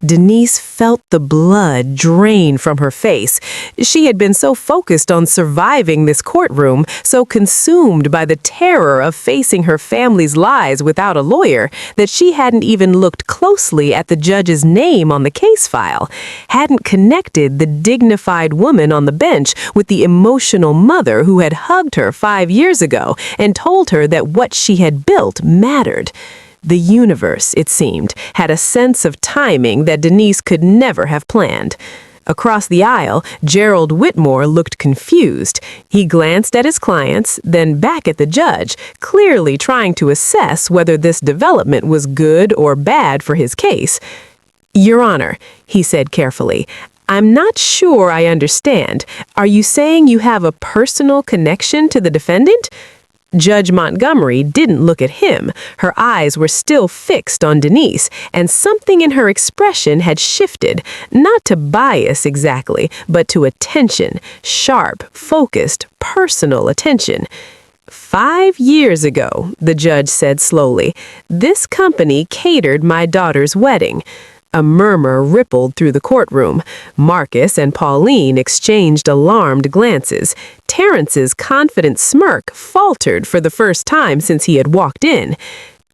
Speaker 2: Denise felt the blood drain from her face. She had been so focused on surviving this courtroom, so consumed by the terror of facing her family's lies without a lawyer, that she hadn't even looked closely at the judge's name on the case file, hadn't connected the dignified woman on the bench with the emotional mother who had hugged her 5 years ago and told her that what she had built mattered. The universe, it seemed, had a sense of timing that Denise could never have planned. Across the aisle, Gerald Whitmore looked confused. He glanced at his clients, then back at the judge, clearly trying to assess whether this development was good or bad for his case. Your Honor, he said carefully, I'm not sure I understand. Are you saying you have a personal connection to the defendant? Judge Montgomery didn't look at him. Her eyes were still fixed on Denise, and something in her expression had shifted, not to bias exactly, but to attention, sharp, focused, personal attention. 5 years ago, the judge said slowly, this company catered my daughter's wedding. A murmur rippled through the courtroom. Marcus and Pauline exchanged alarmed glances. Terrence's confident smirk faltered for the first time since he had walked in.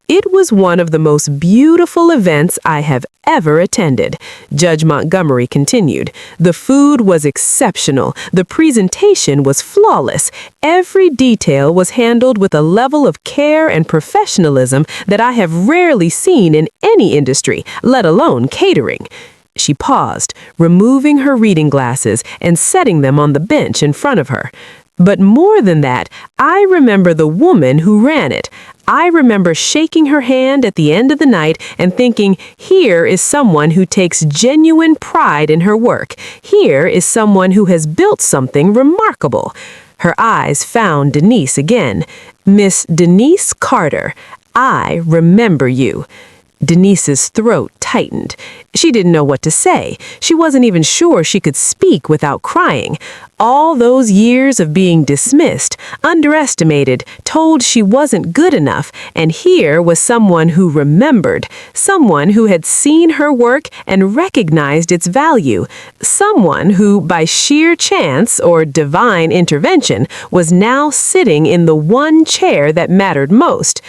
Speaker 2: It was one of the most beautiful events I have ever attended, Judge Montgomery continued. The food was exceptional. The presentation was flawless. Every detail was handled with a level of care and professionalism that I have rarely seen in any industry, let alone catering. She paused, removing her reading glasses and setting them on the bench in front of her. But more than that, I remember the woman who ran it.
Speaker 1: I remember shaking her hand at the end of the night and thinking, here is someone who takes genuine pride in her work. Here is someone who has built something remarkable. Her eyes found Denise again. Miss Denise Carter, I remember you. Denise's throat tightened. She didn't know what to say. She wasn't even sure she could speak without crying. All those years of being dismissed, underestimated, told she wasn't good enough, and here was someone who remembered, someone who had seen her work and recognized its value, someone who, by sheer chance or divine intervention, was now sitting in the one chair that mattered most.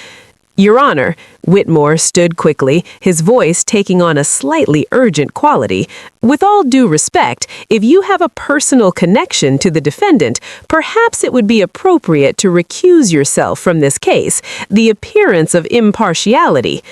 Speaker 1: Your Honor, Whitmore stood quickly, his voice taking on a slightly urgent quality. With all due respect, if you have a personal connection to the defendant, perhaps it would be appropriate to recuse yourself from this case, the appearance of impartiality.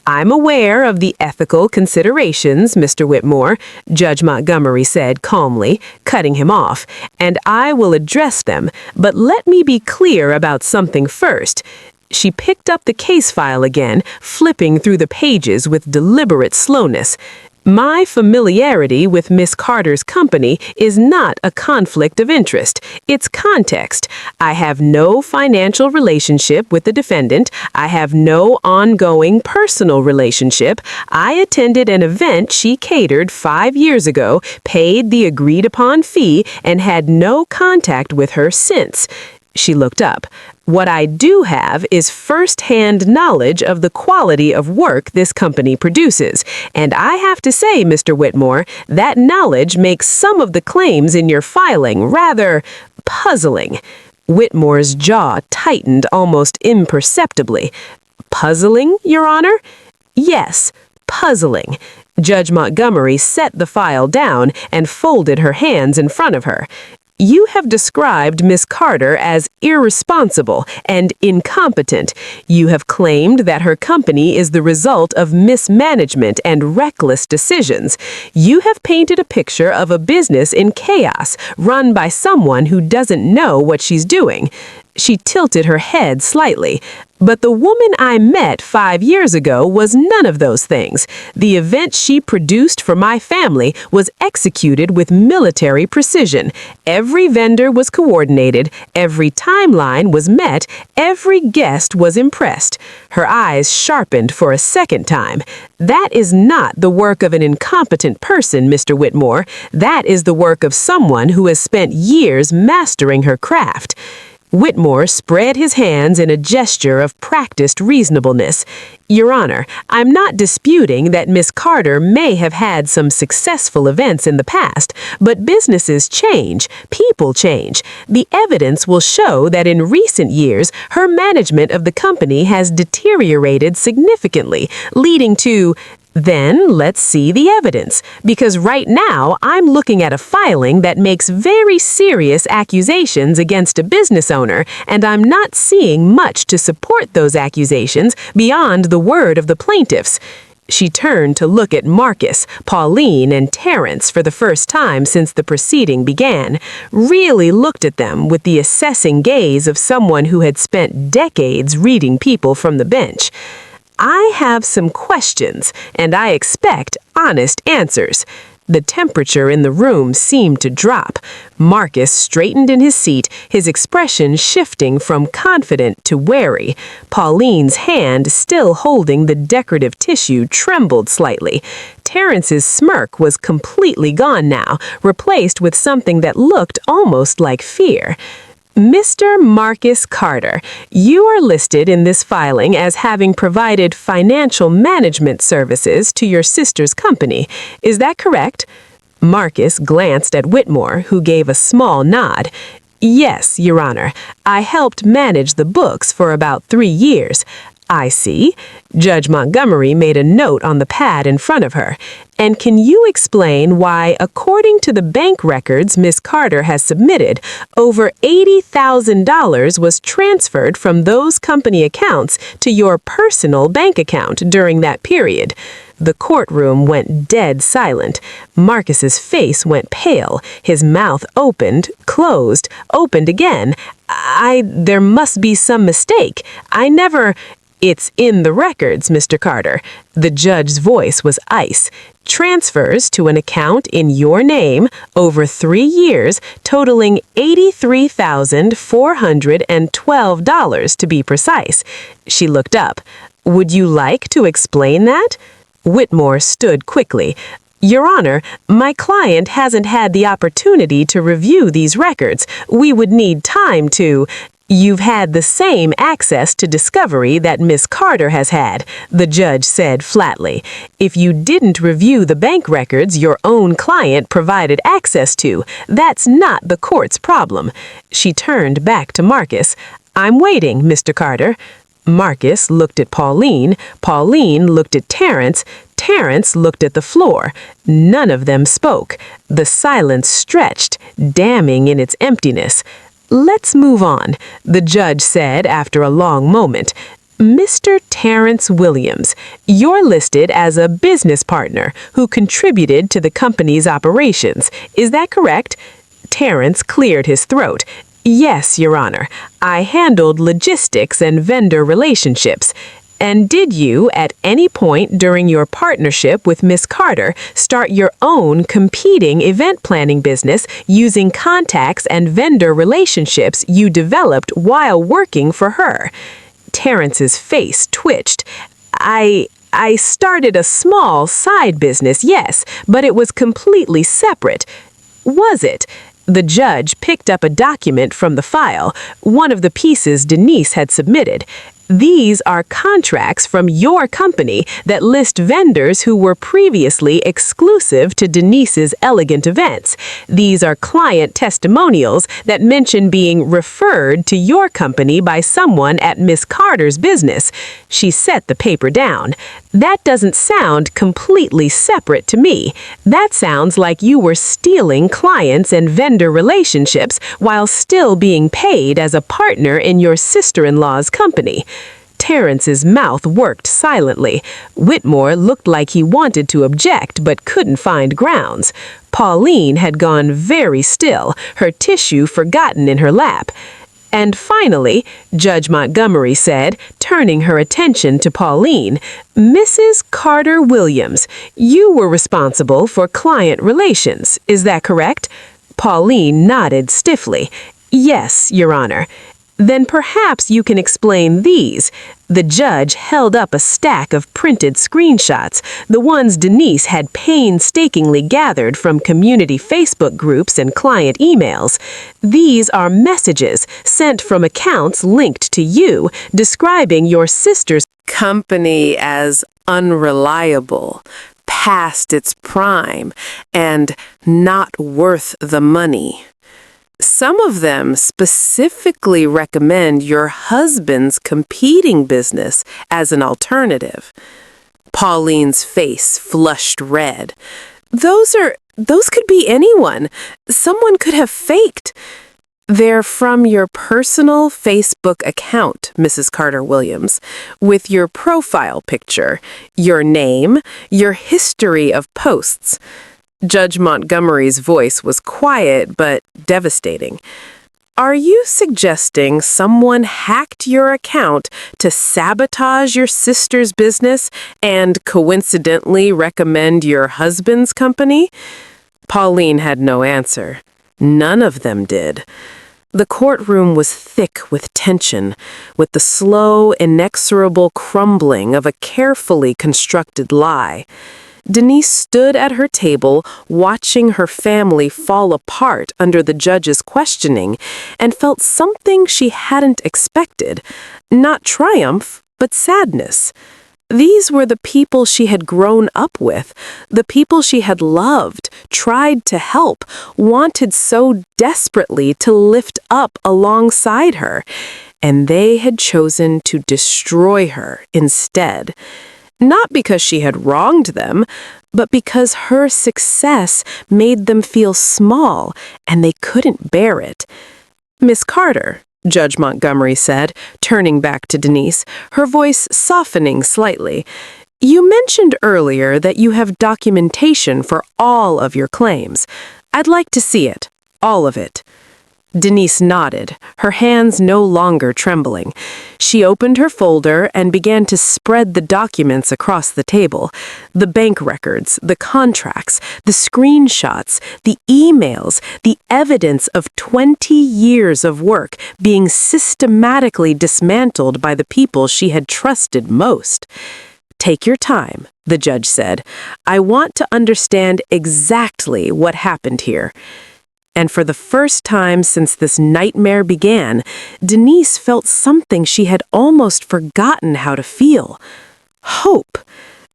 Speaker 1: I'm aware of the ethical considerations, Mr. Whitmore, Judge Montgomery said calmly, cutting him off, and I will address them, but let me be clear about something first. She picked up the case file again, flipping through the pages with deliberate slowness. My familiarity with Miss Carter's company is not a conflict of interest. It's context. I have no financial relationship with the defendant. I have no ongoing personal relationship. I attended an event she catered 5 years ago, paid the agreed-upon fee, and had no contact with her since. She looked up. What I do have is first-hand knowledge of the quality of work this company produces. And I have to say, Mr. Whitmore, that knowledge makes some of the claims in your filing rather puzzling. Whitmore's jaw tightened almost imperceptibly. Puzzling, Your Honor? Yes, puzzling. Judge Montgomery set the file down and folded her hands in front of her. You have described Miss Carter as irresponsible and incompetent. You have claimed that her company is the result of mismanagement and reckless decisions. You have painted a picture of a business in chaos, run by someone who doesn't know what she's doing. She tilted her head slightly. But the woman I met 5 years ago was none of those things. The event she produced for my family was executed with military precision. Every vendor was coordinated, every timeline was met, every guest was impressed. Her eyes sharpened for a second time. That is not the work of an incompetent person, Mr. Whitmore. That is the work of someone who has spent years mastering her craft. Whitmore spread his hands in a gesture of practiced reasonableness. Your Honor, I'm not disputing that Miss Carter may have had some successful events in the past, but businesses change, people change. The evidence will show that in recent years, her management of the company has deteriorated significantly, leading to... Then let's see the evidence, because right now I'm looking at a filing that makes very serious accusations against a business owner, and I'm not seeing much to support those accusations beyond the word of the plaintiffs. She turned to look at Marcus, Pauline, and Terrence for the first time since the proceeding began, really looked at them with the assessing gaze of someone who had spent decades reading people from the bench. I have some questions, and I expect honest answers. The temperature in the room seemed to drop. Marcus straightened in his seat, his expression shifting from confident to wary. Pauline's hand, still holding the decorative tissue, trembled slightly. Terrence's smirk was completely gone now, replaced with something that looked almost like fear. Mr. Marcus Carter, you are listed in this filing as having provided financial management services to your sister's company. Is that correct? Marcus glanced at Whitmore, who gave a small nod. Yes, Your Honor. I helped manage the books for about 3 years. I see. Judge Montgomery made a note on the pad in front of her. And can you explain why, according to the bank records Miss Carter has submitted, over $80,000 was transferred from those company accounts to your personal bank account during that period? The courtroom went dead silent. Marcus's face went pale. His mouth opened, closed, opened again. There must be some mistake. I never... It's in the records, Mr. Carter. The judge's voice was ice. Transfers to an account in your name over 3 years, totaling $83,412 to be precise. She looked up. Would you like to explain that? Whitmore stood quickly. Your Honor, my client hasn't had the opportunity to review these records. We would need time to... You've had the same access to discovery that Miss Carter has had, the judge said flatly. If you didn't review the bank records your own client provided access to, that's not the court's problem. She turned back to Marcus. I'm waiting, Mr. Carter. Marcus looked at Pauline. Pauline looked at Terrence. Terrence looked at the floor. None of them spoke. The silence stretched, damning in its emptiness. Let's move on, the judge said after a long moment. Mr. Terrence Williams, you're listed as a business partner who contributed to the company's operations. Is that correct? Terrence cleared his throat. Yes, Your Honor. I handled logistics and vendor relationships. And did you, at any point during your partnership with Miss Carter, start your own competing event planning business using contacts and vendor relationships you developed while working for her? Terrence's face twitched. I started a small side business, yes, but it was completely separate. Was it? The judge picked up a document from the file, one of the pieces Denise had submitted. These are contracts from your company that list vendors who were previously exclusive to Denise's elegant events. These are client testimonials that mention being referred to your company by someone at Miss Carter's business. She set the paper down. That doesn't sound completely separate to me. That sounds like you were stealing clients and vendor relationships while still being paid as a partner in your sister-in-law's company. Terrence's mouth worked silently. Whitmore looked like he wanted to object but couldn't find grounds. Pauline had gone very still, her tissue forgotten in her lap. And finally, Judge Montgomery said, turning her attention to Pauline, Mrs. Carter Williams, you were responsible for client relations, is that correct? Pauline nodded stiffly. Yes, Your Honor. Then perhaps you can explain these. The judge held up a stack of printed screenshots, the ones Denise had painstakingly gathered from community Facebook groups and client emails. These are messages sent from accounts linked to you, describing your sister's company as unreliable, past its prime, and not worth the money. Some of them specifically recommend your husband's competing business as an alternative. Pauline's face flushed red. Those could be anyone. Someone could have faked. They're from your personal Facebook account, Mrs. Carter Williams, with your profile picture, your name, your history of posts. Judge Montgomery's voice was quiet but devastating. Are you suggesting someone hacked your account to sabotage your sister's business and coincidentally recommend your husband's company? Pauline had no answer. None of them did. The courtroom was thick with tension, with the slow, inexorable crumbling of a carefully constructed lie. Denise stood at her table, watching her family fall apart under the judge's questioning, and felt something she hadn't expected. Not triumph, but sadness. These were the people she had grown up with, the people she had loved, tried to help, wanted so desperately to lift up alongside her, and they had chosen to destroy her instead. Not because she had wronged them, but because her success made them feel small and they couldn't bear it. Miss Carter, Judge Montgomery said, turning back to Denise, her voice softening slightly,
Speaker 3: You mentioned earlier that you have documentation for all of your claims. I'd like to see it. All of it. Denise nodded, her hands no longer trembling. She opened her folder and began to spread the documents across the table. The bank records, the contracts, the screenshots, the emails, the evidence of 20 years of work being systematically dismantled by the people she had trusted most. "Take your time," the judge said. "I want to understand exactly what happened here." And for the first time since this nightmare began, Denise felt something she had almost forgotten how to feel. Hope.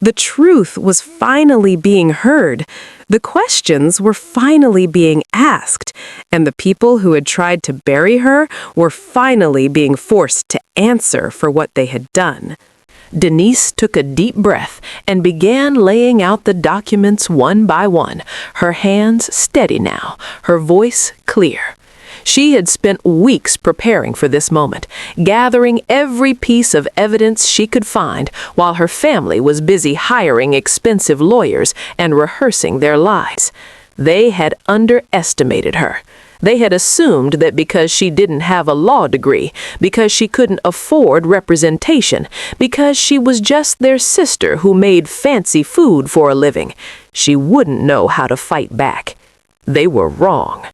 Speaker 3: The truth was finally being heard. The questions were finally being asked, and the people who had tried to bury her were finally being forced to answer for what they had done. Denise took a deep breath and began laying out the documents one by one, her hands steady now, her voice clear. She had spent weeks preparing for this moment, gathering every piece of evidence she could find while her family was busy hiring expensive lawyers and rehearsing their lies. They had underestimated her. They had assumed that because she didn't have a law degree, because she couldn't afford representation, because she was just their sister who made fancy food for a living, she wouldn't know how to fight back. They were wrong.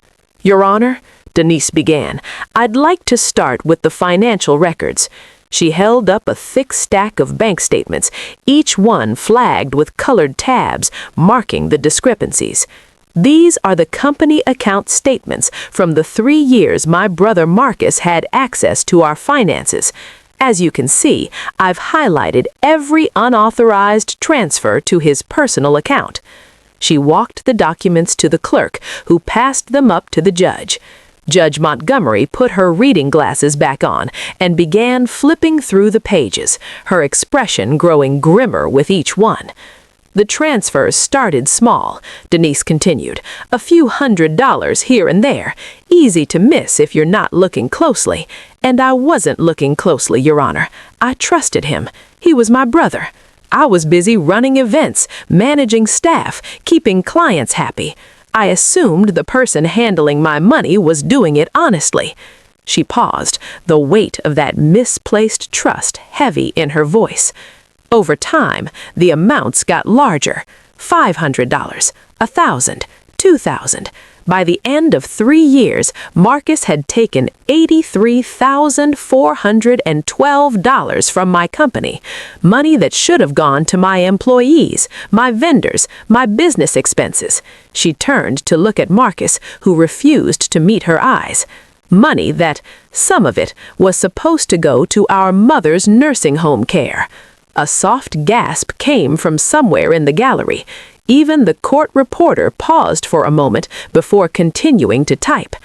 Speaker 3: "Your Honor," Denise began, "I'd like to start with the financial records." She held up a thick stack of bank statements, each one flagged with colored tabs, marking the discrepancies. "These are the company account statements from the 3 years my brother Marcus had access to our finances. As you can see, I've highlighted every unauthorized transfer to his personal account." She walked the documents to the clerk, who passed them up to the judge. Judge Montgomery put her reading glasses back on and began flipping through the pages, her expression growing grimmer with each one. "The transfers started small," Denise continued, "a few $100s here and there, easy to miss if you're not looking closely. And I wasn't looking closely, Your Honor. I trusted him. He was my brother. I was busy running events, managing staff, keeping clients happy. I assumed the person handling my money was doing it honestly." She paused, the weight of that misplaced trust heavy in her voice. Over time, the amounts got larger. $500, $1,000, $2,000. By the end of 3 years, Marcus had taken $83,412 from my company, money that should have gone to my employees, my vendors, my business expenses. She turned to look at Marcus, who refused to meet her eyes. Money that, some of it, was supposed to go to our mother's nursing home care. A soft gasp came from somewhere in the gallery. Even the court reporter paused for a moment before continuing to type.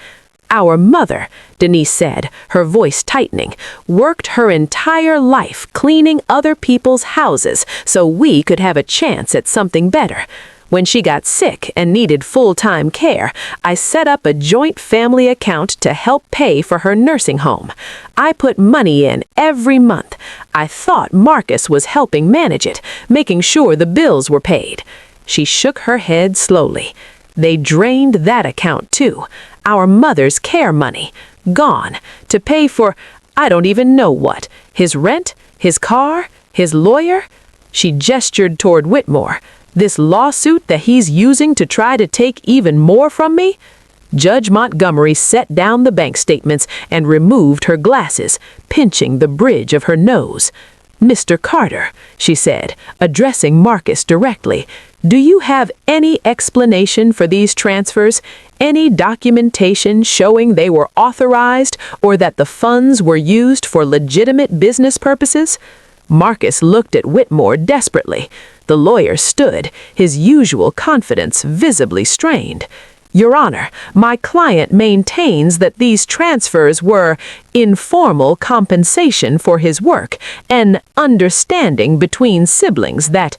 Speaker 3: "Our mother," Denise said, her voice tightening, "worked her entire life cleaning other people's houses so we could have a chance at something better. When she got sick and needed full-time care, I set up a joint family account to help pay for her nursing home. I put money in every month. I thought Marcus was helping manage it, making sure the bills were paid." She shook her head slowly. "They drained that account too. Our mother's care money. Gone. To pay for, I don't even know what. His rent? His car? His lawyer?" She gestured toward Whitmore. "This lawsuit that he's using to try to take even more from me?" Judge Montgomery set down the bank statements and removed her glasses, pinching the bridge of her nose. "Mr. Carter," she said, addressing Marcus directly, "do you have any explanation for these transfers? Any documentation showing they were authorized or that the funds were used for legitimate business purposes?" Marcus looked at Whitmore desperately. The lawyer stood, his usual confidence visibly strained. "Your Honor, my client maintains that these transfers were informal compensation for his work, an understanding between siblings that—"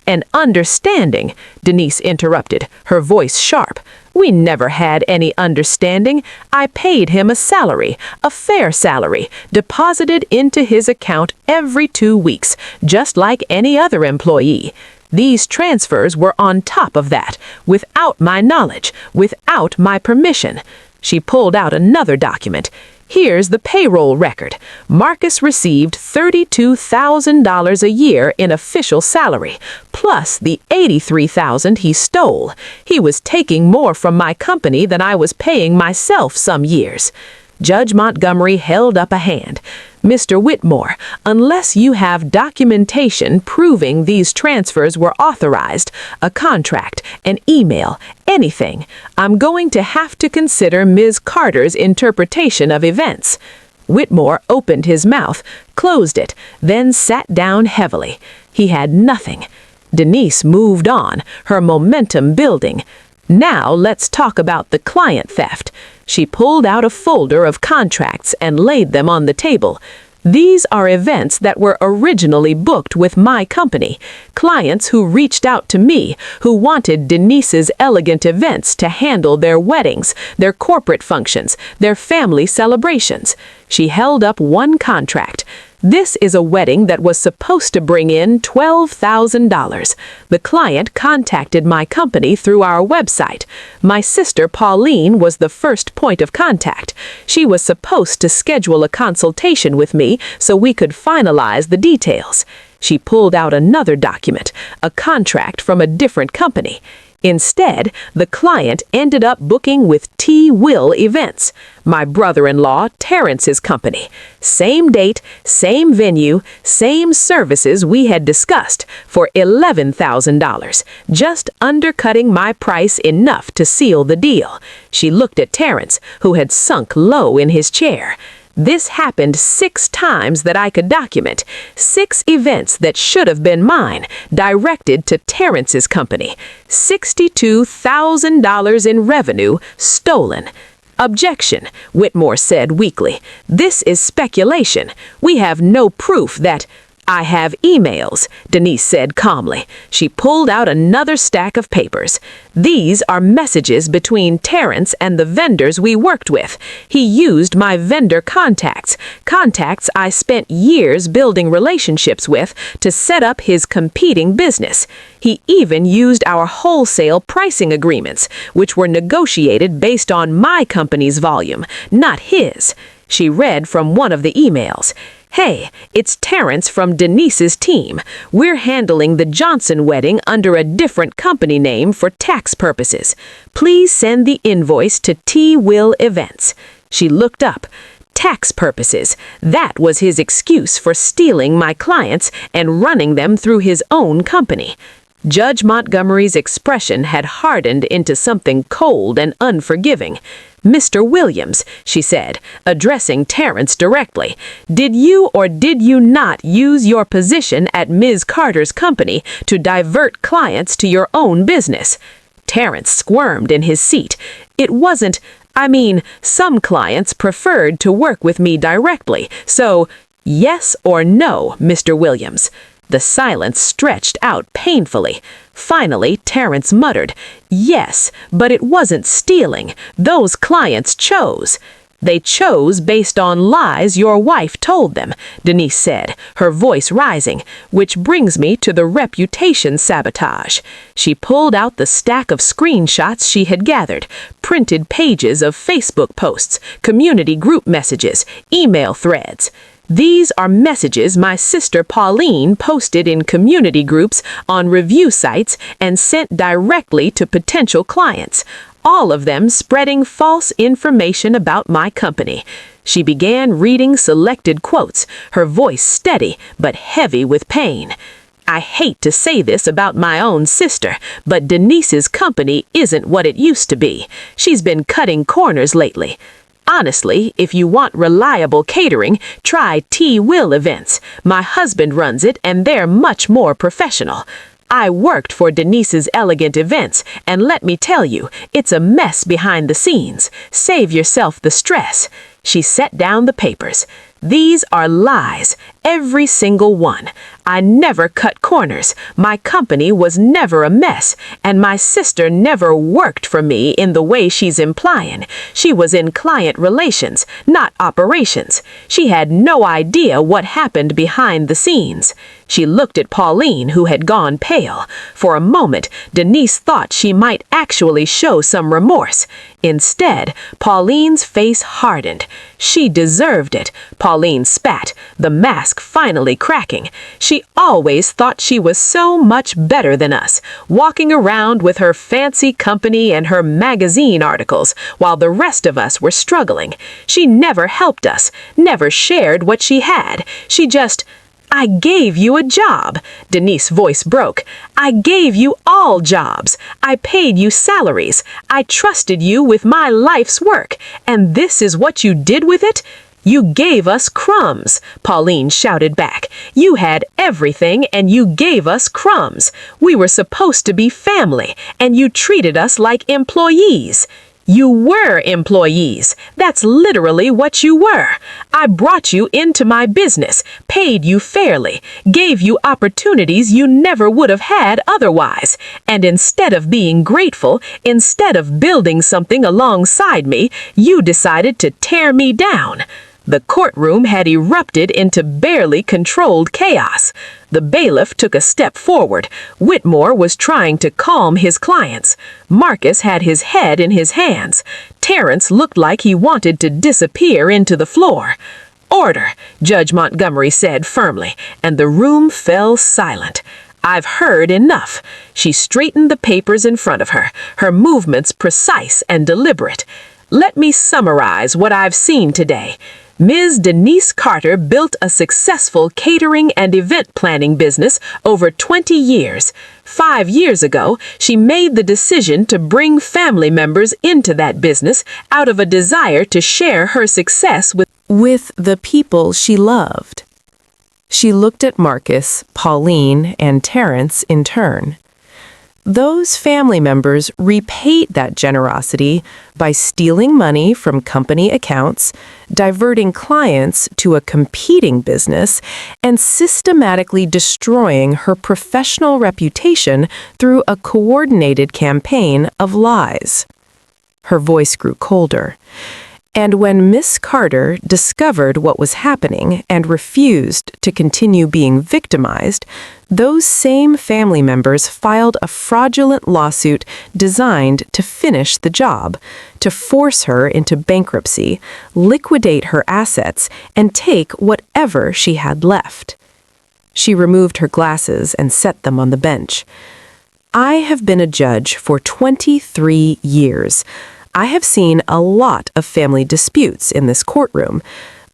Speaker 3: "An understanding," Denise interrupted, her voice sharp.
Speaker 2: We never had any understanding. I paid him a salary, a fair salary, deposited into his account every 2 weeks, just like any other employee. These transfers were on top of that, without my knowledge, without my permission. She pulled out another document. Here's the payroll record. Marcus received $32,000 a year in official salary, plus the $83,000 he stole. He was taking more from my company than I was paying myself some years. Judge Montgomery held up a hand. Mr. Whitmore, unless you have documentation proving these transfers were authorized, a contract, an email, anything, I'm going to have to consider Ms. Carter's interpretation of events. Whitmore opened his mouth, closed it, then sat down heavily. He had nothing. Denise moved on, her momentum building. Now let's talk about the client theft. She pulled out a folder of contracts and laid them on the table. These are events that were originally booked with my company. Clients who reached out to me, who wanted Denise's Elegant Events to handle their weddings, their corporate functions, their family celebrations. She held up one contract. This is a wedding that was supposed to bring in $12,000. The client contacted my company through our website. My sister Pauline was the first point of contact. She was supposed to schedule a consultation with me so we could finalize the details. She pulled out another document, a contract from a different company. Instead, the client ended up booking with T. Will Events, my brother-in-law Terrence's company. Same date, same venue, same services we had discussed for $11,000, just undercutting my price enough to seal the deal. She looked at Terrence, who had sunk low in his chair. This happened 6 times that I could document. 6 events that should have been mine, directed to Terrence's company. $62,000 in revenue stolen. Objection, Whitmore said weakly. This is speculation. We have no proof that... I have emails, Denise said calmly. She pulled out another stack of papers. These are messages between Terrence and the vendors we worked with. He used my vendor contacts I spent years building relationships with to set up his competing business. He even used our wholesale pricing agreements, which were negotiated based on my company's volume, not his. She read from one of the emails. Hey, it's Terrence from Denise's team. We're handling the Johnson wedding under a different company name for tax purposes. Please send the invoice to T. Will Events. She looked up. Tax purposes. That was his excuse for stealing my clients and running them through his own company. Judge Montgomery's expression had hardened into something cold and unforgiving. Mr. Williams, she said, addressing Terrence directly, did you or did you not use your position at Ms. Carter's company to divert clients to your own business? Terrence squirmed in his seat. It wasn't, some clients preferred to work with me directly, so yes or no, Mr. Williams. The silence stretched out painfully. Finally, Terrence muttered, yes, but it wasn't stealing. Those clients chose. They chose based on lies your wife told them, Denise said, her voice rising, which brings me to the reputation sabotage. She pulled out the stack of screenshots she had gathered, printed pages of Facebook posts, community group messages, email threads. These are messages my sister Pauline posted in community groups on review sites and sent directly to potential clients, all of them spreading false information about my company. She began reading selected quotes, her voice steady but heavy with pain. I hate to say this about my own sister, but Denise's company isn't what it used to be. She's been cutting corners lately. Honestly, if you want reliable catering, try T. Will Events. My husband runs it, and they're much more professional. I worked for Denise's Elegant Events, and let me tell you, it's a mess behind the scenes. Save yourself the stress. She set down the papers. These are lies,
Speaker 1: every single one. I never cut corners. My company was never a mess, and my sister never worked for me in the way she's implying. She was in client relations, not operations. She had no idea what happened behind the scenes. She looked at Pauline, who had gone pale. For a moment, Denise thought she might actually show some remorse. Instead, Pauline's face hardened. She deserved it. Pauline spat, the mask finally cracking. She always thought she was so much better than us, walking around with her fancy company and her magazine articles, while the rest of us were struggling. She never helped us, never shared what she had. She just... I gave you a job. Denise's voice broke. I gave you all jobs. I paid you salaries. I trusted you with my life's work. And this is what you did with it? You gave us crumbs, Pauline shouted back. You had everything and you gave us crumbs. We were supposed to be family, and you treated us like employees. You were employees. That's literally what you were. I brought you into my business, paid you fairly, gave you opportunities you never would have had otherwise. And instead of being grateful, instead of building something alongside me, you decided to tear me down. The courtroom had erupted into barely controlled chaos. The bailiff took a step forward. Whitmore was trying to calm his clients. Marcus had his head in his hands. Terrence looked like he wanted to disappear into the floor. "Order," Judge Montgomery said firmly, and the room fell silent. "I've heard enough." She straightened the papers in front of her, her movements precise and deliberate. "Let me summarize what I've seen today. Ms. Denise Carter built a successful catering and event planning business over 20 years. 5 years ago, she made the decision to bring family members into that business out of a desire to share her success with
Speaker 3: the people she loved. She looked at Marcus, Pauline, and Terrence in turn. Those family members repaid that generosity by stealing money from company accounts, diverting clients to a competing business, and systematically destroying her professional reputation through a coordinated campaign of lies. Her voice grew colder. And when Miss Carter discovered what was happening and refused to continue being victimized, those same family members filed a fraudulent lawsuit designed to finish the job, to force her into bankruptcy, liquidate her assets, and take whatever she had left. She removed her glasses and set them on the bench. I have been a judge for 23 years. I have seen a lot of family disputes in this courtroom,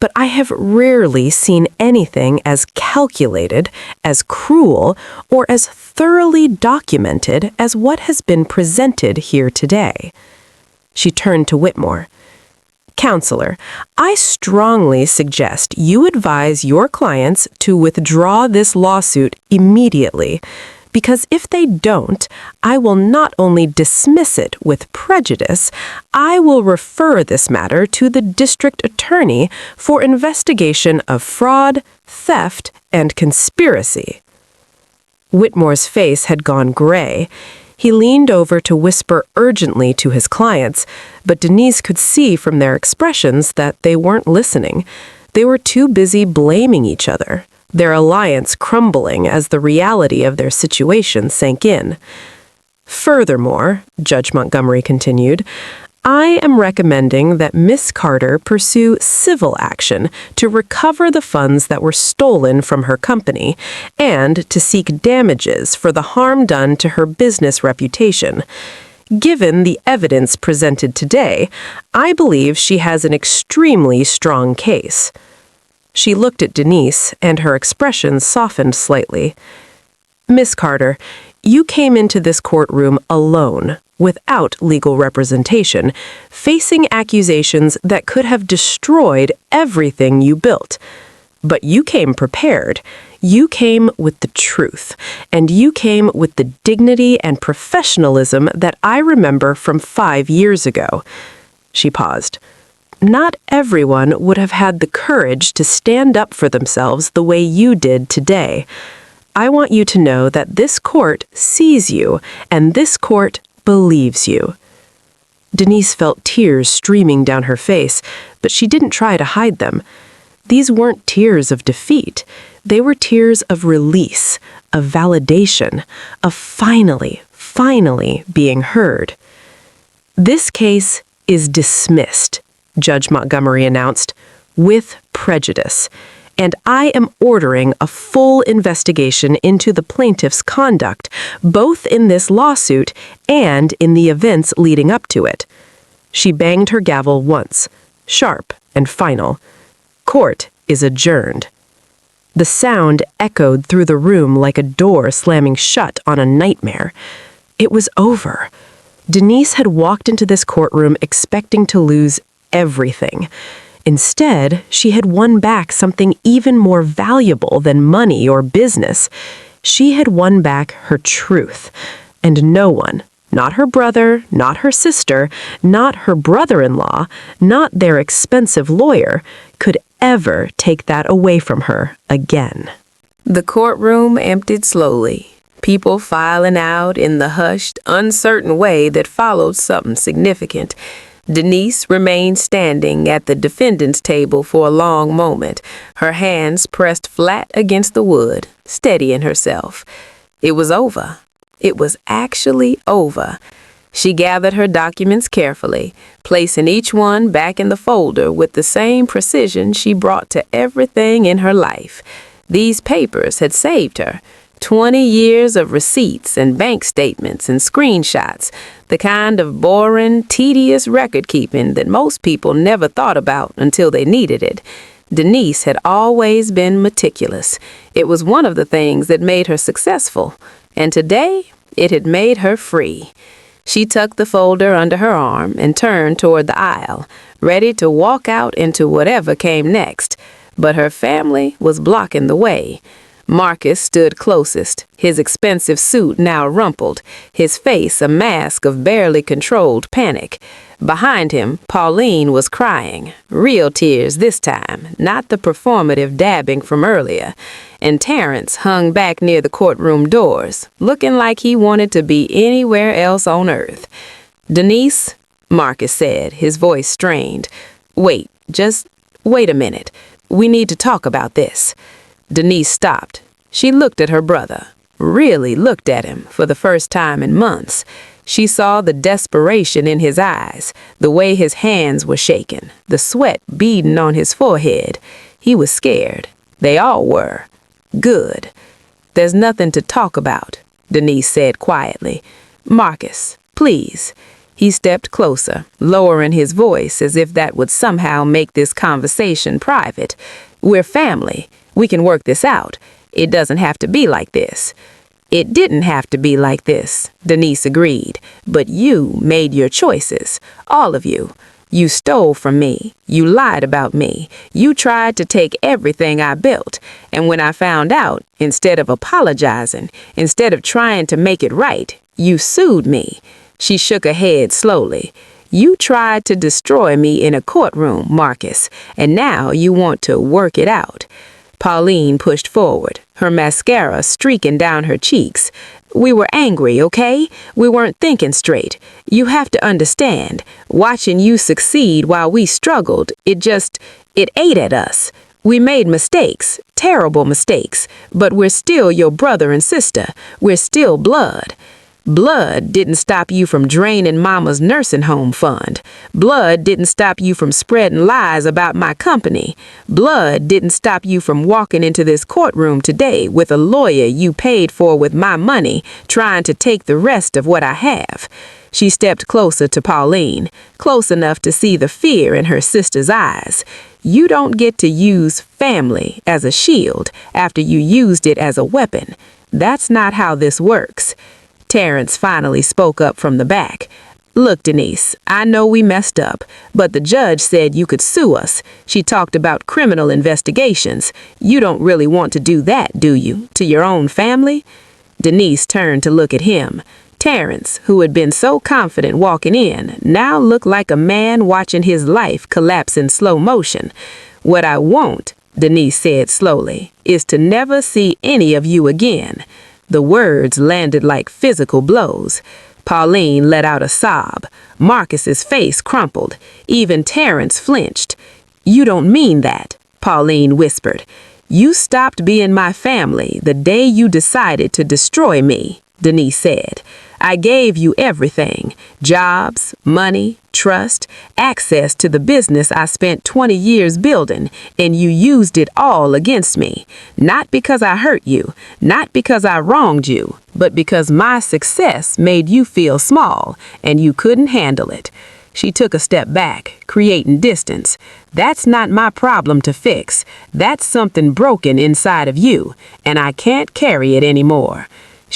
Speaker 3: but I have rarely seen anything as calculated, as cruel, or as thoroughly documented as what has been presented here today. She turned to Whitmore. "Counselor, I strongly suggest you advise your clients to withdraw this lawsuit immediately, because if they don't, I will not only dismiss it with prejudice, I will refer this matter to the district attorney for investigation of fraud, theft, and conspiracy." Whitmore's face had gone gray. He leaned over to whisper urgently to his clients, but Denise could see from their expressions that they weren't listening. They were too busy blaming each other, their alliance crumbling as the reality of their situation sank in. "Furthermore," Judge Montgomery continued, "I am recommending that Miss Carter pursue civil action to recover the funds that were stolen from her company and to seek damages for the harm done to her business reputation. Given the evidence presented today, I believe she has an extremely strong case." She looked at Denise, and her expression softened slightly. "Miss Carter, you came into this courtroom alone, without legal representation, facing accusations that could have destroyed everything you built. But you came prepared. You came with the truth, and you came with the dignity and professionalism that I remember from 5 years ago." She paused. not everyone would have had the courage to stand up for themselves the way you did today. I want you to know that this court sees you, and this court believes you." Denise felt tears streaming down her face, but she didn't try to hide them. These weren't tears of defeat. They were tears of release, of validation, of finally being heard. "This case is dismissed," Judge Montgomery announced, "with prejudice, and I am ordering a full investigation into the plaintiff's conduct, both in this lawsuit and in the events leading up to it." She banged her gavel once, sharp and final. "Court is adjourned." The sound echoed through the room like a door slamming shut on a nightmare. It was over. Denise had walked into this courtroom expecting to lose everything. Instead, she had won back something even more valuable than money or business. She had won back her truth. And no one, not her brother, not her sister, not her brother-in-law, not their expensive lawyer, could ever take that away from her again.
Speaker 1: The courtroom emptied slowly, people filing out in the hushed, uncertain way that followed something significant. Denise remained standing at the defendant's table for a long moment, her hands pressed flat against the wood, steadying herself. It was over. It was actually over. She gathered her documents carefully, placing each one back in the folder with the same precision she brought to everything in her life. These papers had saved her 20 years of receipts and bank statements and screenshots, the kind of boring, tedious record-keeping that most people never thought about until they needed it. Denise had always been meticulous. It was one of the things that made her successful, and today it had made her free. She tucked the folder under her arm and turned toward the aisle, ready to walk out into whatever came next, but her family was blocking the way. Marcus stood closest, his expensive suit now rumpled, his face a mask of barely controlled panic. Behind him, Pauline was crying, real tears this time, not the performative dabbing from earlier. And Terrence hung back near the courtroom doors, looking like he wanted to be anywhere else on earth. "Denise," Marcus said, his voice strained. Just wait a minute. We need to talk about this." Denise stopped. She looked at her brother, really looked at him for the first time in months. She saw the desperation in his eyes, the way his hands were shaking, the sweat beading on his forehead. He was scared. They all were. Good. "There's nothing to talk about," Denise said quietly. "Marcus, please." He stepped closer, lowering his voice as if that would somehow make this conversation private. "We're family. We can work this out. It doesn't have to be like this." "It didn't have to be like this," Denise agreed. "But you made your choices. All of you. You stole from me. You lied about me. You tried to take everything I built. And when I found out, instead of apologizing, instead of trying to make it right, you sued me." She shook her head slowly. "You tried to destroy me in a courtroom, Marcus, and now you want to work it out." Pauline pushed forward, her mascara streaking down her cheeks. "We were angry, okay? We weren't thinking straight. You have to understand, watching you succeed while we struggled, it ate at us. We made mistakes, terrible mistakes, but we're still your brother and sister. We're still blood. Blood didn't stop you from draining Mama's nursing home fund. Blood didn't stop you from spreading lies about my company. Blood didn't stop you from walking into this courtroom today with a lawyer you paid for with my money, trying to take the rest of what I have." She stepped closer to Pauline, close enough to see the fear in her sister's eyes. "You don't get to use family as a shield after you used it as a weapon. That's not how this works." Terrence finally spoke up from the back. "Look, Denise, I know we messed up, but the judge said you could sue us. She talked about criminal investigations. You don't really want to do that, do you, to your own family?" Denise turned to look at him. Terrence, who had been so confident walking in, now looked like a man watching his life collapse in slow motion. "What I want," Denise said slowly, "is to never see any of you again." The words landed like physical blows. Pauline let out a sob. Marcus's face crumpled. Even Terrence flinched. "You don't mean that," Pauline whispered. "You stopped being my family the day you decided to destroy me," Denise said. "I gave you everything: jobs, money, trust, access to the business I spent 20 years building, and you used it all against me. Not because I hurt you, not because I wronged you, but because my success made you feel small, and you couldn't handle it." She took a step back, creating distance. "That's not my problem to fix. That's something broken inside of you, and I can't carry it anymore."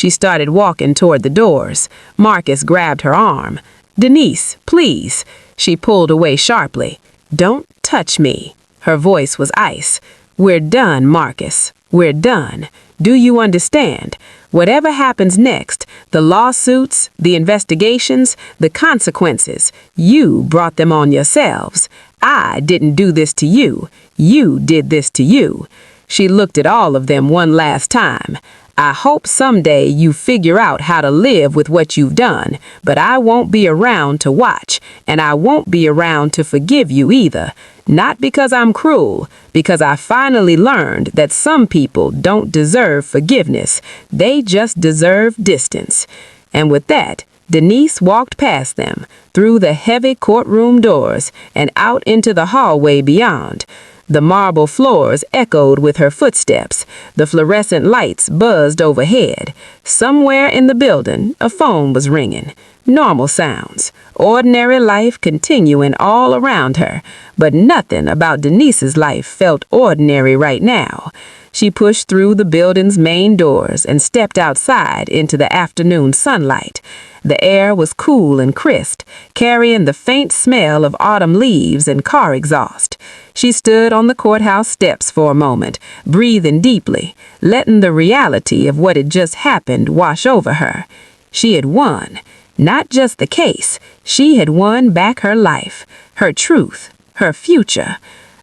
Speaker 1: She started walking toward the doors. Marcus grabbed her arm. "Denise, please." She pulled away sharply. "Don't touch me." Her voice was ice. "We're done, Marcus. We're done. Do you understand? Whatever happens next, the lawsuits, the investigations, the consequences, you brought them on yourselves. I didn't do this to you. You did this to you." She looked at all of them one last time. "I hope someday you figure out how to live with what you've done, but I won't be around to watch, and I won't be around to forgive you either. Not because I'm cruel, because I finally learned that some people don't deserve forgiveness. They just deserve distance." And with that, Denise walked past them, through the heavy courtroom doors, and out into the hallway beyond. The marble floors echoed with her footsteps. The fluorescent lights buzzed overhead. Somewhere in the building, a phone was ringing. Normal sounds, ordinary life continuing all around her. But nothing about Denise's life felt ordinary right now. She pushed through the building's main doors and stepped outside into the afternoon sunlight. The air was cool and crisp, carrying the faint smell of autumn leaves and car exhaust. She stood on the courthouse steps for a moment, breathing deeply, letting the reality of what had just happened wash over her. She had won. Not just the case. She had won back her life, her truth, her future.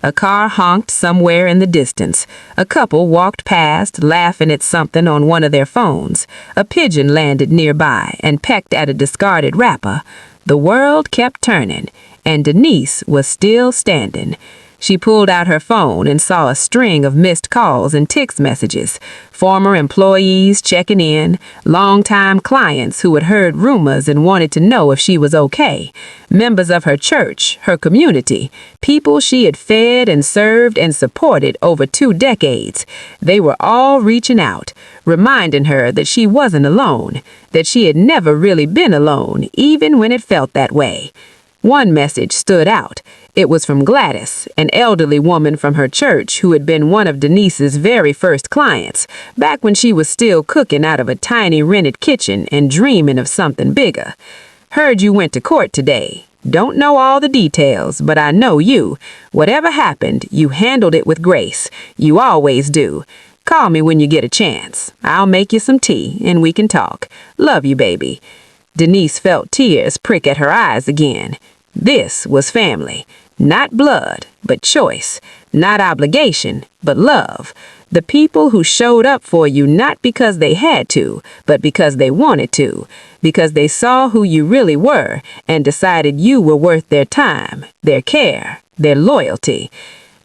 Speaker 1: A car honked somewhere in the distance. A couple walked past, laughing at something on one of their phones. A pigeon landed nearby and pecked at a discarded wrapper. The world kept turning, and Denise was still standing. She pulled out her phone and saw a string of missed calls and text messages. Former employees checking in, longtime clients who had heard rumors and wanted to know if she was okay, members of her church, her community, people she had fed and served and supported over 2 decades. They were all reaching out, reminding her that she wasn't alone, that she had never really been alone, even when it felt that way. One message stood out. It was from Gladys, an elderly woman from her church who had been one of Denise's very first clients, back when she was still cooking out of a tiny rented kitchen and dreaming of something bigger. "Heard you went to court today. Don't know all the details, but I know you. Whatever happened, you handled it with grace. You always do. Call me when you get a chance. I'll make you some tea and we can talk. Love you, baby." Denise felt tears prick at her eyes again. This was family. Not blood, but choice. Not obligation, but love. The people who showed up for you not because they had to, but because they wanted to. Because they saw who you really were and decided you were worth their time, their care, their loyalty.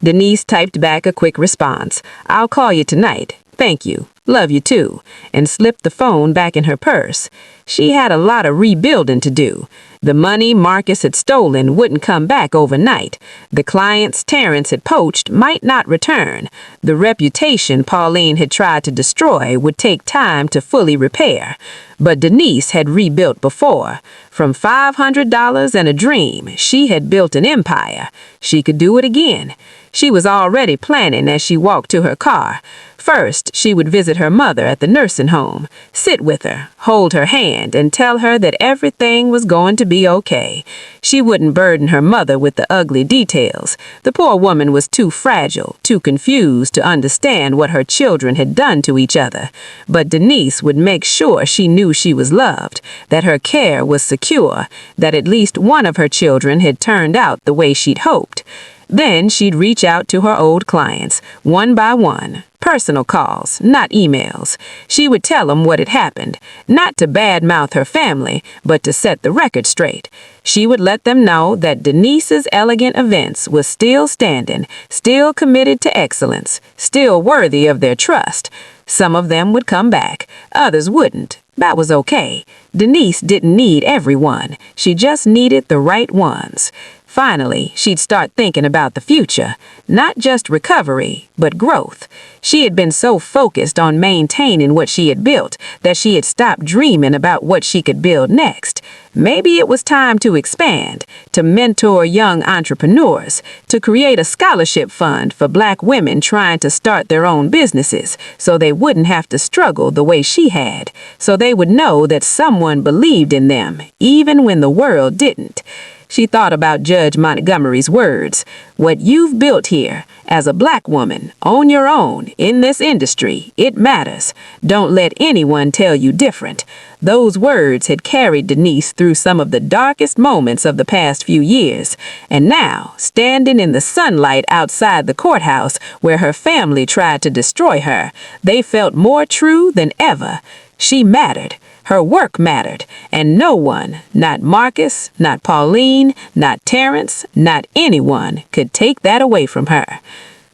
Speaker 1: Denise typed back a quick response. "I'll call you tonight. Thank you. Love you too," and slipped the phone back in her purse. She had a lot of rebuilding to do. The money Marcus had stolen wouldn't come back overnight. The clients Terrence had poached might not return. The reputation Pauline had tried to destroy would take time to fully repair. But Denise had rebuilt before. From $500 and a dream, she had built an empire. She could do it again. She was already planning as she walked to her car. First, she would visit her mother at the nursing home, sit with her, hold her hand, and tell her that everything was going to be okay. She wouldn't burden her mother with the ugly details. The poor woman was too fragile, too confused to understand what her children had done to each other. But Denise would make sure she knew she was loved, that her care was secure, that at least one of her children had turned out the way she'd hoped. Then she'd reach out to her old clients, one by one. Personal calls, not emails. She would tell them what had happened, not to badmouth her family, but to set the record straight. She would let them know that Denise's Elegant Events was still standing, still committed to excellence, still worthy of their trust. Some of them would come back, others wouldn't. That was okay. Denise didn't need everyone. She just needed the right ones. Finally, she'd start thinking about the future, not just recovery, but growth. She had been so focused on maintaining what she had built that she had stopped dreaming about what she could build next. Maybe it was time to expand, to mentor young entrepreneurs, to create a scholarship fund for Black women trying to start their own businesses so they wouldn't have to struggle the way she had, so they would know that someone believed in them, even when the world didn't. She thought about Judge Montgomery's words, "What you've built here, as a Black woman, on your own, in this industry, it matters. Don't let anyone tell you different." Those words had carried Denise through some of the darkest moments of the past few years, and now, standing in the sunlight outside the courthouse where her family tried to destroy her, they felt more true than ever. She mattered. Her work mattered, and no one, not Marcus, not Pauline, not Terrence, not anyone, could take that away from her.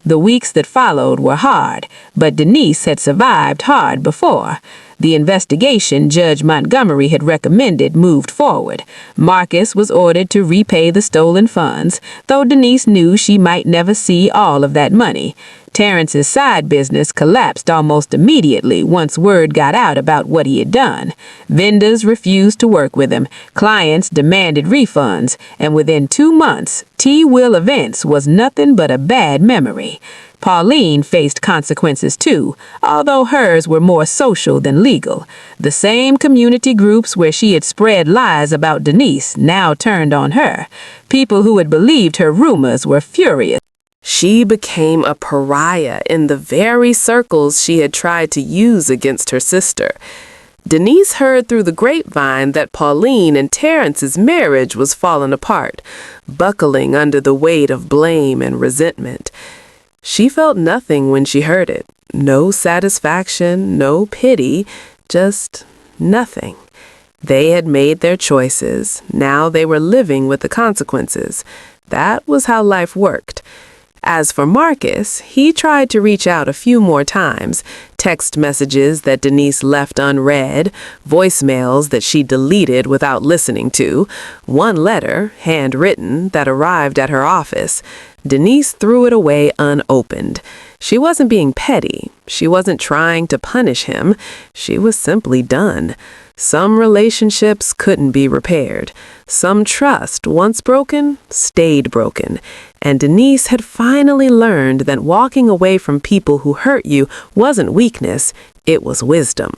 Speaker 1: The weeks that followed were hard, but Denise had survived hard before. The investigation Judge Montgomery had recommended moved forward. Marcus was ordered to repay the stolen funds, though Denise knew she might never see all of that money. Terrence's side business collapsed almost immediately once word got out about what he had done. Vendors refused to work with him, clients demanded refunds, and within 2 months, T-Will Events was nothing but a bad memory. Pauline faced consequences too, although hers were more social than legal. The same community groups where she had spread lies about Denise now turned on her. People who had believed her rumors were furious.
Speaker 3: She became a pariah in the very circles she had tried to use against her sister. Denise heard through the grapevine that Pauline and Terrence's marriage was falling apart, buckling under the weight of blame and resentment. She felt nothing when she heard it. No satisfaction, no pity, just nothing. They had made their choices. Now they were living with the consequences. That was how life worked. As for Marcus, he tried to reach out a few more times, text messages that Denise left unread, voicemails that she deleted without listening to, one letter, handwritten, that arrived at her office. Denise threw it away unopened. She wasn't being petty. She wasn't trying to punish him. She was simply done. Some relationships couldn't be repaired. Some trust, once broken, stayed broken. And Denise had finally learned that walking away from people who hurt you wasn't weakness, it was wisdom.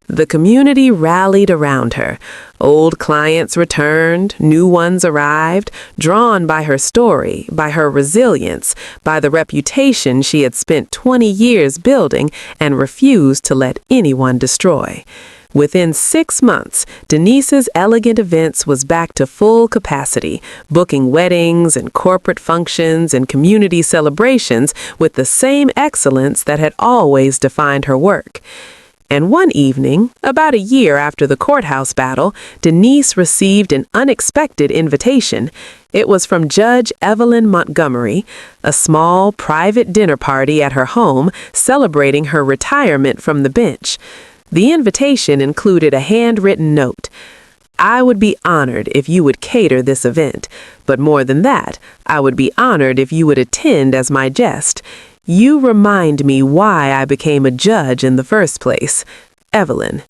Speaker 3: The community rallied around her. Old clients returned, new ones arrived, drawn by her story, by her resilience, by the reputation she had spent 20 years building and refused to let anyone destroy. Within 6 months, Denise's Elegant Events was back to full capacity, booking weddings and corporate functions and community celebrations with the same excellence that had always defined her work. And one evening, about a year after the courthouse battle, Denise received an unexpected invitation. It was from Judge Evelyn Montgomery, a small, private dinner party at her home celebrating her retirement from the bench. The invitation included a handwritten note. "I would be honored if you would cater this event, but more than that, I would be honored if you would attend as my guest. You remind me why I became a judge in the first place. Evelyn."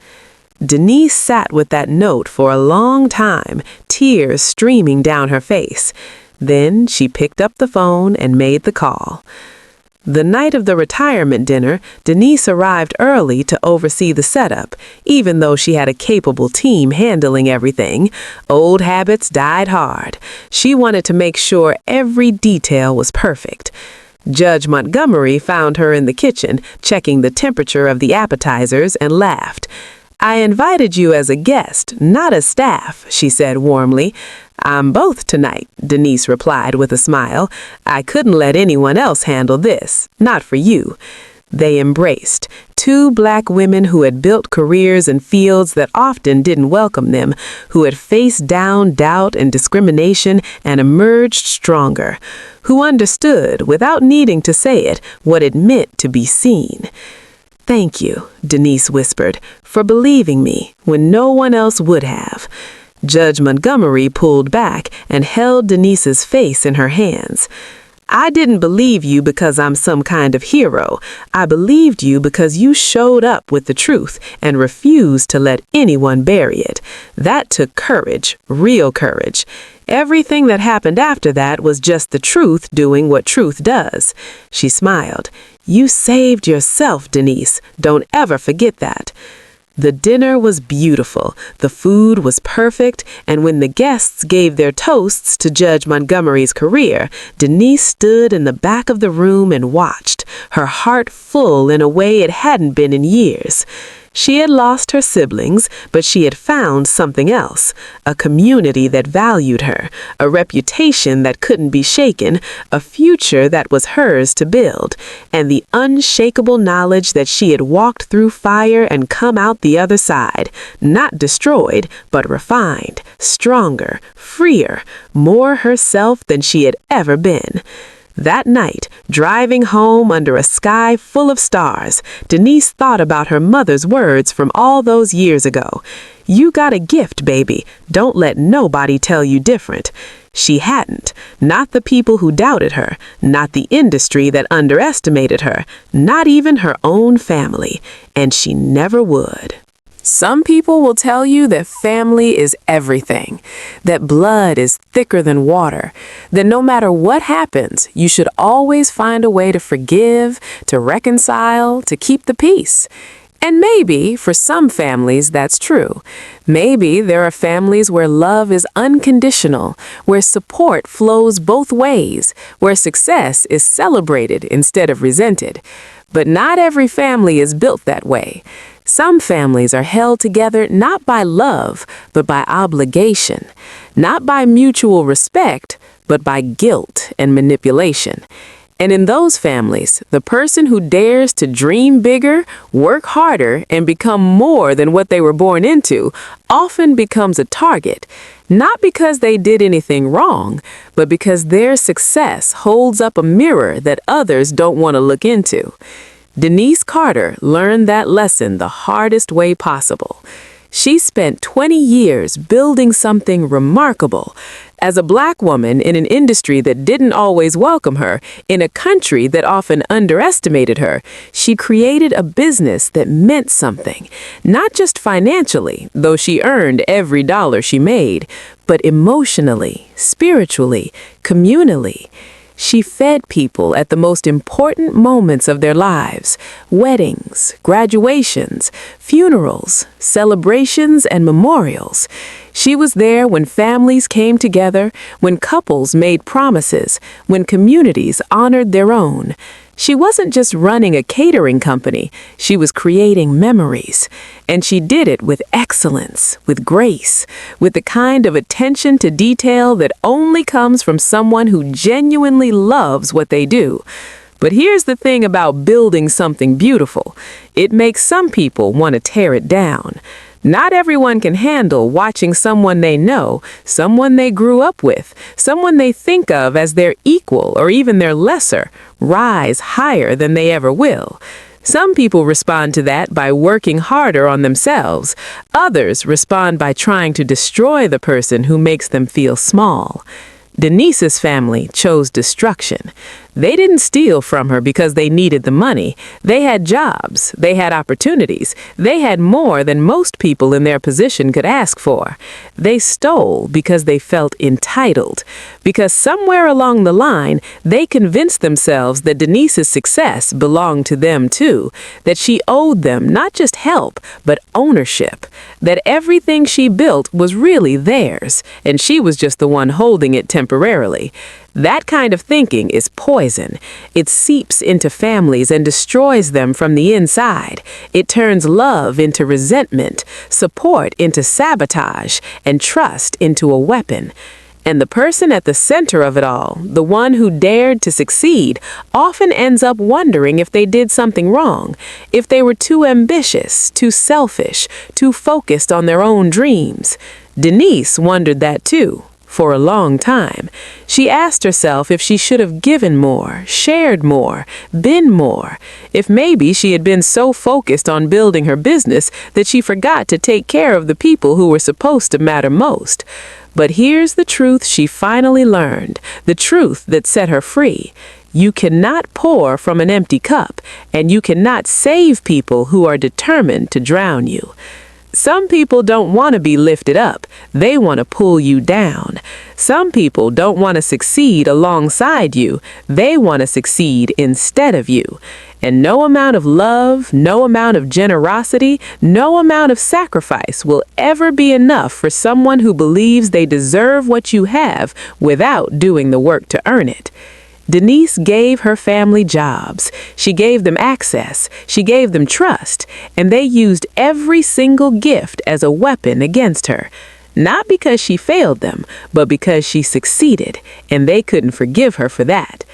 Speaker 3: Denise sat with that note for a long time, tears streaming down her face. Then she picked up the phone and made the call. The night of the retirement dinner, Denise arrived early to oversee the setup, even though she had a capable team handling everything. Old habits died hard. She wanted to make sure every detail was perfect. Judge Montgomery found her in the kitchen, checking the temperature of the appetizers, and laughed. "I invited you as a guest, not as staff," she said warmly. "I'm both tonight," Denise replied with a smile. "I couldn't let anyone else handle this, not for you." They embraced, two Black women who had built careers in fields that often didn't welcome them, who had faced down doubt and discrimination and emerged stronger, who understood, without needing to say it, what it meant to be seen. "Thank you," Denise whispered, "for believing me when no one else would have." Judge Montgomery pulled back and held Denise's face in her hands. "I didn't believe you because I'm some kind of hero. I believed you because you showed up with the truth and refused to let anyone bury it. That took courage, real courage. Everything that happened after that was just the truth doing what truth does." She smiled. "You saved yourself, Denise. Don't ever forget that." The dinner was beautiful, the food was perfect, and when the guests gave their toasts to Judge Montgomery's career, Denise stood in the back of the room and watched, her heart full in a way it hadn't been in years. She had lost her siblings, but she had found something else, a community that valued her, a reputation that couldn't be shaken, a future that was hers to build, and the unshakable knowledge that she had walked through fire and come out the other side, not destroyed, but refined, stronger, freer, more herself than she had ever been. That night, driving home under a sky full of stars, Denise thought about her mother's words from all those years ago. "You got a gift, baby. Don't let nobody tell you different." She hadn't. Not the people who doubted her, not the industry that underestimated her, not even her own family. And she never would.
Speaker 1: Some people will tell you that family is everything, that blood is thicker than water, that no matter what happens, you should always find a way to forgive, to reconcile, to keep the peace. And maybe, for some families, that's true. Maybe there are families where love is unconditional, where support flows both ways, where success is celebrated instead of resented. But not every family is built that way. Some families are held together not by love, but by obligation, not by mutual respect, but by guilt and manipulation. And in those families, the person who dares to dream bigger, work harder, and become more than what they were born into often becomes a target, not because they did anything wrong, but because their success holds up a mirror that others don't want to look into. Denise Carter learned that lesson the hardest way possible. She spent 20 years building something remarkable. As a Black woman in an industry that didn't always welcome her, in a country that often underestimated her, she created a business that meant something, not just financially, though she earned every dollar she made, but emotionally, spiritually, communally. She fed people at the most important moments of their lives: weddings, graduations, funerals, celebrations, and memorials. She was there when families came together, when couples made promises, when communities honored their own. She wasn't just running a catering company, she was creating memories. And she did it with excellence, with grace, with the kind of attention to detail that only comes from someone who genuinely loves what they do. But here's the thing about building something beautiful. It makes some people want to tear it down. Not everyone can handle watching someone they know, someone they grew up with, someone they think of as their equal or even their lesser, rise higher than they ever will. Some people respond to that by working harder on themselves. Others respond by trying to destroy the person who makes them feel small. Denise's family chose destruction.
Speaker 2: They didn't steal from her because they needed the money. They had jobs. They had opportunities. They had more than most people in their position could ask for. They stole because they felt entitled. Because somewhere along the line, they convinced themselves that Denise's success belonged to them too. That she owed them not just help, but ownership. That everything she built was really theirs, and she was just the one holding it temporarily. That kind of thinking is poison. It seeps into families and destroys them from the inside. It turns love into resentment, support into sabotage, and trust into a weapon. And the person at the center of it all, the one who dared to succeed, often ends up wondering if they did something wrong, if they were too ambitious, too selfish, too focused on their own dreams. Denise wondered that too. For a long time, she asked herself if she should have given more, shared more, been more, if maybe she had been so focused on building her business that she forgot to take care of the people who were supposed to matter most. But here's the truth she finally learned, the truth that set her free. You cannot pour from an empty cup, and you cannot save people who are determined to drown you. Some people don't want to be lifted up. They want to pull you down. Some people don't want to succeed alongside you. They want to succeed instead of you. And no amount of love, no amount of generosity, no amount of sacrifice will ever be enough for someone who believes they deserve what you have without doing the work to earn it. Denise gave her family jobs. She gave them access. She gave them trust. And they used every single gift as a weapon against her. Not because she failed them, but because she succeeded, and they couldn't forgive her for that.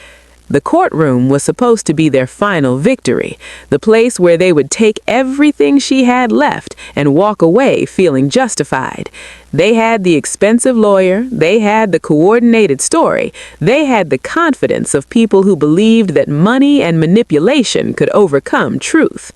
Speaker 2: The courtroom was supposed to be their final victory, the place where they would take everything she had left and walk away feeling justified. They had the expensive lawyer, they had the coordinated story, they had the confidence of people who believed that money and manipulation could overcome truth.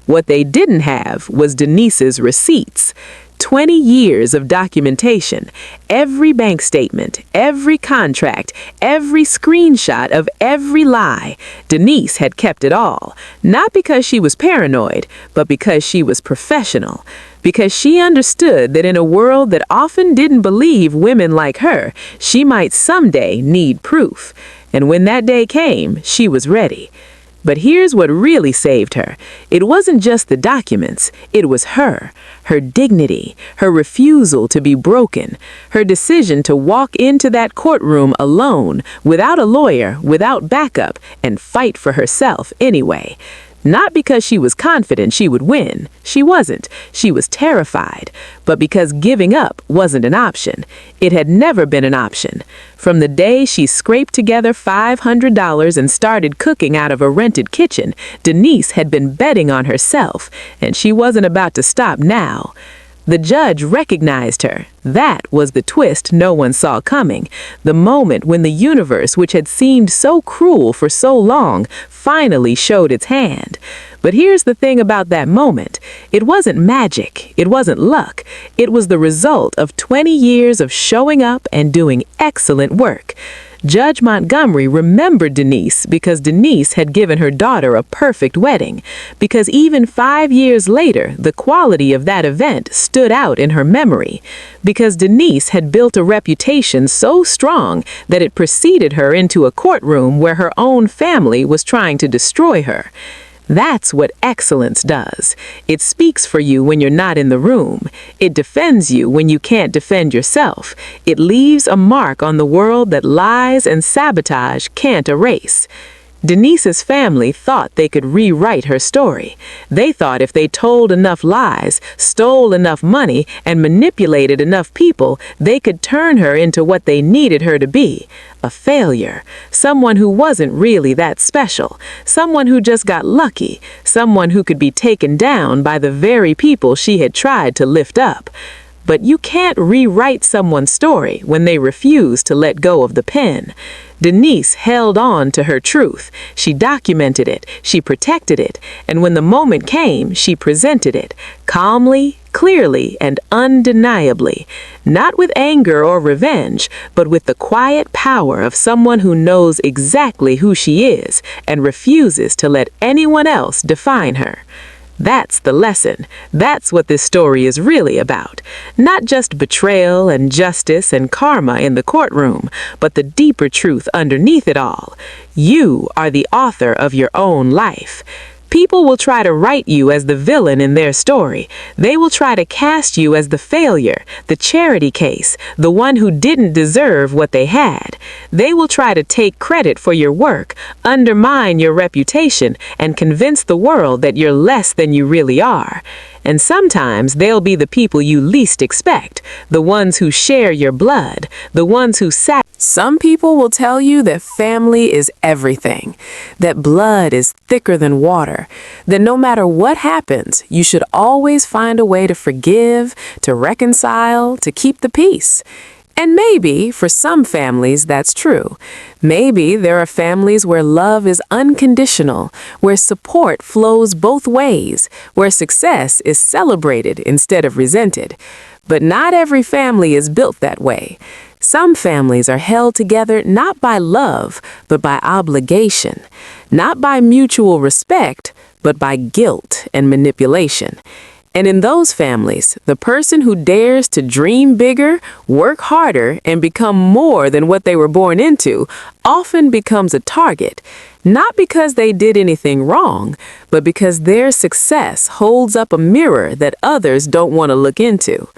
Speaker 2: What they didn't have was Denise's receipts. 20 years of documentation, every bank statement, every contract, every screenshot of every lie. Denise had kept it all, not because she was paranoid, but because she was professional. Because she understood that in a world that often didn't believe women like her, she might someday need proof. And when that day came, she was ready. But here's what really saved her. It wasn't just the documents, it was her dignity, her refusal to be broken, her decision to walk into that courtroom alone, without a lawyer, without backup, and fight for herself anyway. Not because she was confident she would win. She wasn't. She was terrified. But because giving up wasn't an option. It had never been an option. From the day she scraped together $500 and started cooking out of a rented kitchen, Denise had been betting on herself, and she wasn't about to stop now. The judge recognized her. That was the twist no one saw coming. The moment when the universe, which had seemed so cruel for so long, finally showed its hand. But here's the thing about that moment. It wasn't magic. It wasn't luck. It was the result of 20 years of showing up and doing excellent work. Judge Montgomery remembered Denise because Denise had given her daughter a perfect wedding, because even 5 years later, the quality of that event stood out in her memory, because Denise had built a reputation so strong that it preceded her into a courtroom where her own family was trying to destroy her. That's what excellence does. It speaks for you when you're not in the room. It defends you when you can't defend yourself. It leaves a mark on the world that lies and sabotage can't erase. Denise's family thought they could rewrite her story. They thought if they told enough lies, stole enough money, and manipulated enough people, they could turn her into what they needed her to be. A failure. Someone who wasn't really that special. Someone who just got lucky. Someone who could be taken down by the very people she had tried to lift up. But you can't rewrite someone's story when they refuse to let go of the pen. Denise held on to her truth. She documented it. She protected it. And when the moment came, she presented it. Calmly,
Speaker 1: clearly and undeniably, not with anger or revenge, but with the quiet power of someone who knows exactly who she is and refuses to let anyone else define her. That's the lesson. That's what this story is really about. Not just betrayal and justice and karma in the courtroom, but the deeper truth underneath it all. You are the author of your own life. People will try to write you as the villain in their story. They will try to cast you as the failure, the charity case, the one who didn't deserve what they had. They will try to take credit for your work, undermine your reputation, and convince the world that you're less than you really are. And sometimes they'll be the people you least expect, the ones who share your blood, the ones who
Speaker 3: Some people will tell you that family is everything, that blood is thicker than water, that no matter what happens, you should always find a way to forgive, to reconcile, to keep the peace. And maybe, for some families, that's true. Maybe there are families where love is unconditional, where support flows both ways, where success is celebrated instead of resented. But not every family is built that way. Some families are held together not by love, but by obligation, not by mutual respect, but by guilt and manipulation. And in those families, the person who dares to dream bigger, work harder, and become more than what they were born into often becomes a target, not because they did anything wrong, but because their success holds up a mirror that others don't want to look into.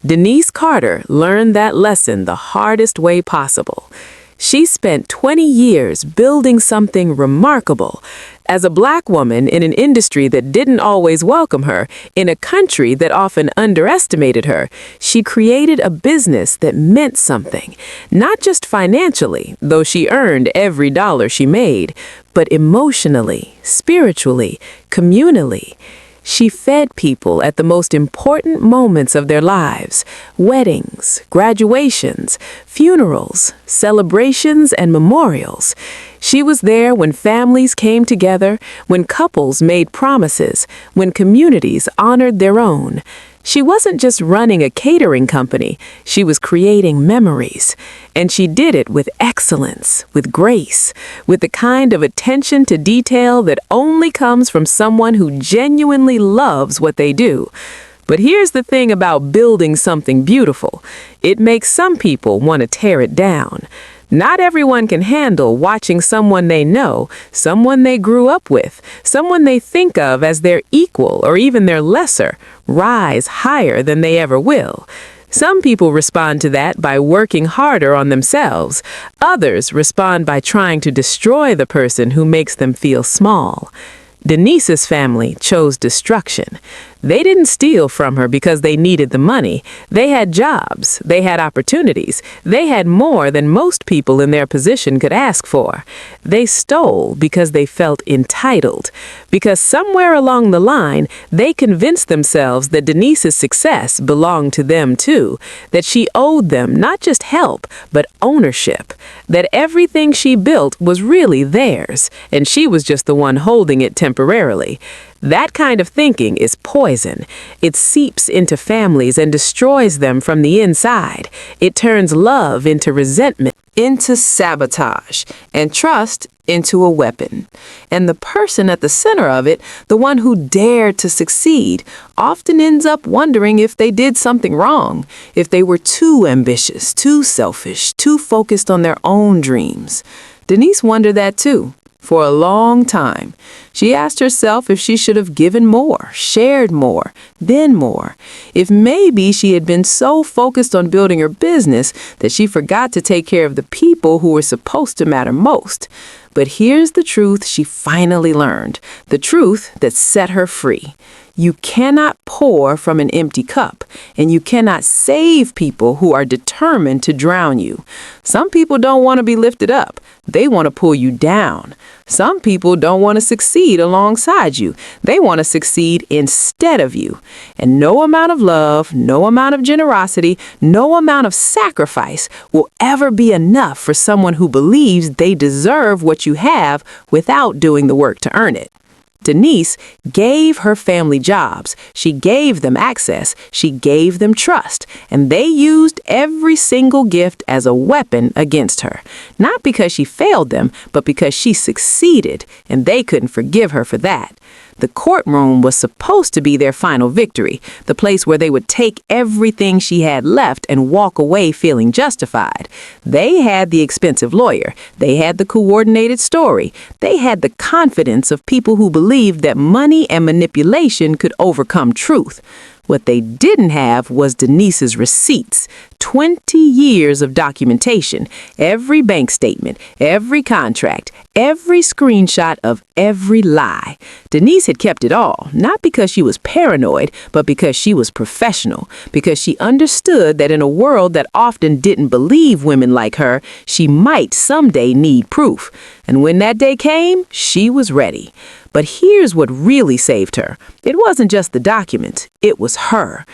Speaker 3: Denise Carter learned that lesson the hardest way possible. She spent 20 years building something remarkable. As a Black woman in an industry that didn't always welcome her, in a country that often underestimated her, she created a business that meant something. Not just financially, though she earned every dollar she made, but emotionally, spiritually, communally. She fed people at the most important moments of their lives: weddings, graduations, funerals, celebrations, and memorials. She was there when families came together, when couples made promises, when communities honored their own. She wasn't just running a catering company, she was creating memories. And she did it with excellence, with grace, with the kind of attention to detail that only comes from someone who genuinely loves what they do. But here's the thing about building something beautiful. It makes some people want to tear it down. Not everyone can handle watching someone they know, someone they grew up with, someone they think of as their equal or even their lesser, rise higher than they ever will. Some people respond to that by working harder on themselves. Others respond by trying to destroy the person who makes them feel small. Denise's family chose destruction. They didn't steal from her because they needed the money. They had jobs. They had opportunities. They had more than most people in their position could ask for. They stole because they felt entitled. Because somewhere along the line, they convinced themselves that Denise's success belonged to them too. That she owed them not just help, but ownership. That everything she built was really theirs, and she was just the one holding it temporarily. That kind of thinking is poison. It seeps into families and destroys them from the inside. It turns love into resentment, into sabotage, and trust into a weapon. And the person at the center of it, the one who dared to succeed, often ends up wondering if they did something wrong, if they were too ambitious, too selfish, too focused on their own dreams. Denise wondered that too. For a long time, she asked herself if she should have given more, shared more, been more. If maybe she had been so focused on building her business that she forgot to take care of the people who were supposed to matter most. But here's the truth she finally learned, the truth that set her free. You cannot pour from an empty cup, and you cannot save people who are determined to drown you. Some people don't want to be lifted up. They want to pull you down. Some people don't want to succeed alongside you. They want to succeed instead of you. And no amount of love, no amount of generosity, no amount of sacrifice will ever be enough for someone who believes they deserve what you have without doing the work to earn it.
Speaker 2: Denise gave her family jobs. She gave them access. She gave them trust. And they used every single gift as a weapon against her. Not because she failed them, but because she succeeded, and they couldn't forgive her for that. The courtroom was supposed to be their final victory, the place where they would take everything she had left and walk away feeling justified. They had the expensive lawyer. They had the coordinated story. They had the confidence of people who believed that money and manipulation could overcome truth. What they didn't have was Denise's receipts, 20 years of documentation, every bank statement, every contract, every screenshot of every lie. Denise had kept it all, not because she was paranoid, but because she was professional, because she understood that in a world that often didn't believe women like her, she might someday need proof. And when that day came, she was ready. But here's what really saved her. It wasn't just the documents. It was her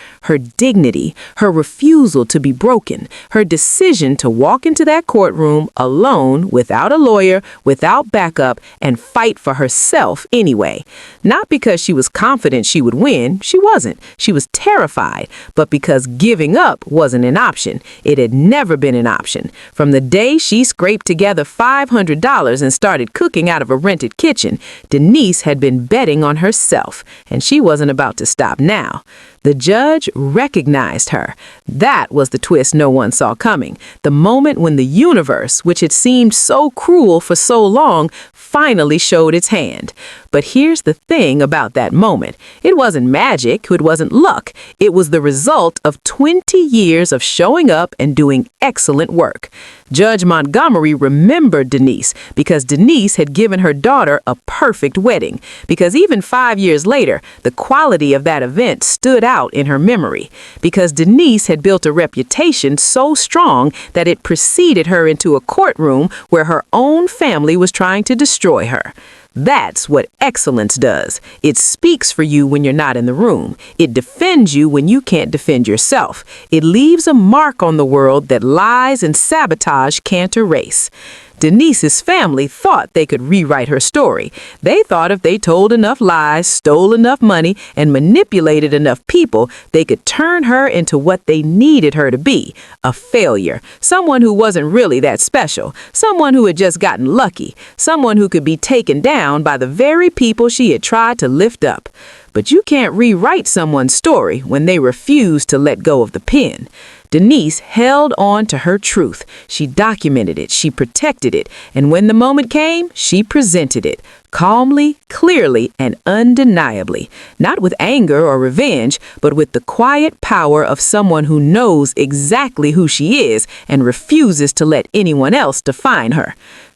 Speaker 2: dignity, her refusal to be broken, her decision to walk into that courtroom alone, without a lawyer, without backup, and fight for herself anyway. Not because she was confident she would win. She wasn't. She was terrified. But because giving up wasn't an option. It had never been an option. From the day she scraped together $500 and started cooking out of a rented kitchen, Denise had been betting on herself, and she wasn't about to stop now. The judge recognized her. That was the twist no one saw coming. The moment when the universe, which had seemed so cruel for so long, finally showed its hand. But here's the thing about that moment. It wasn't magic. It wasn't luck. It was the result of 20 years of showing up and doing excellent work. Judge Montgomery remembered Denise because Denise had given her daughter a perfect wedding. Because even 5 years later, the quality of that event stood out in her memory. Because Denise had built a reputation so strong that it preceded her into a courtroom where her own family was trying to destroy her. That's what excellence does. It speaks for you when you're not in the room. It defends you when you can't defend yourself. It leaves a mark on the world that lies and sabotage can't erase. Denise's family thought they could rewrite her story. They thought if they told enough lies, stole enough money, and manipulated enough people, they could turn her into what they needed her to be, a failure, someone who wasn't really that special, someone who had just gotten lucky, someone who could be taken down by the very people she had tried to lift up. But you can't rewrite someone's story when they refuse to let go of the pen. Denise held on to her truth. She documented it, she protected it, and when the moment came, she presented it, calmly, clearly, and undeniably. Not with anger or revenge, but with the quiet power of someone who knows exactly who she is and refuses to let anyone else define her.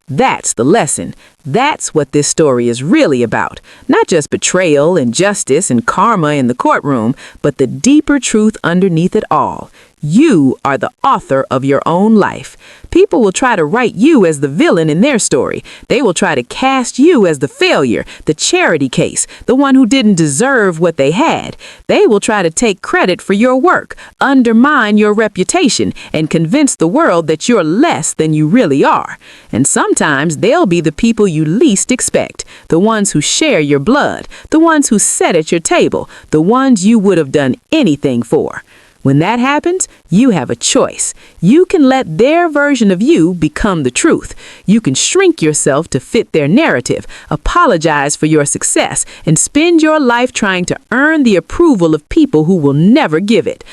Speaker 2: That's the lesson. That's what this story is really about. Not just betrayal, injustice, and karma in the courtroom, but the deeper truth underneath it all. You are the author of your own life. People will try to write you as the villain in their story. They will try to cast you as the failure, the charity case, the one who didn't deserve what they had. They will try to take credit for your work, undermine your reputation, and convince the world that you're less than you really are. And sometimes they'll be the people you least expect, the ones who share your blood, the ones who sat at your table, the ones you would have done anything for. When that happens, you have a choice. You can let their version of you become the truth. You can shrink yourself to fit their narrative, apologize for your success, and spend your life trying to earn the approval of people who will never give it.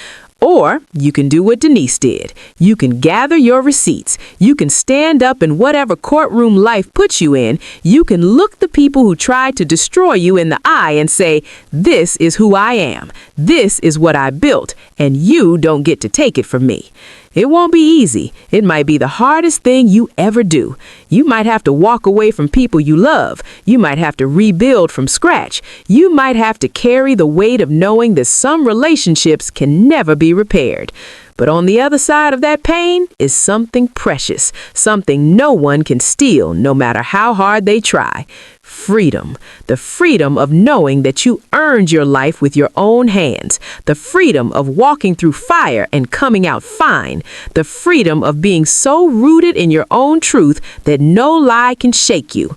Speaker 2: Or you can do what Denise did. You can gather your receipts. You can stand up in whatever courtroom life puts you in. You can look the people who tried to destroy you in the eye and say, "This is who I am. This is what I built, and you don't get to take it from me." It won't be easy. It might be the hardest thing you ever do. You might have to walk away from people you love. You might have to rebuild from scratch. You might have to carry the weight of knowing that some relationships can never be repaired. But on the other side of that pain is something precious, something no one can steal, no matter how hard they try. Freedom. The freedom of knowing that you earned your life with your own hands. The freedom of walking through fire and coming out fine. The freedom of being so rooted in your own truth that no lie can shake you.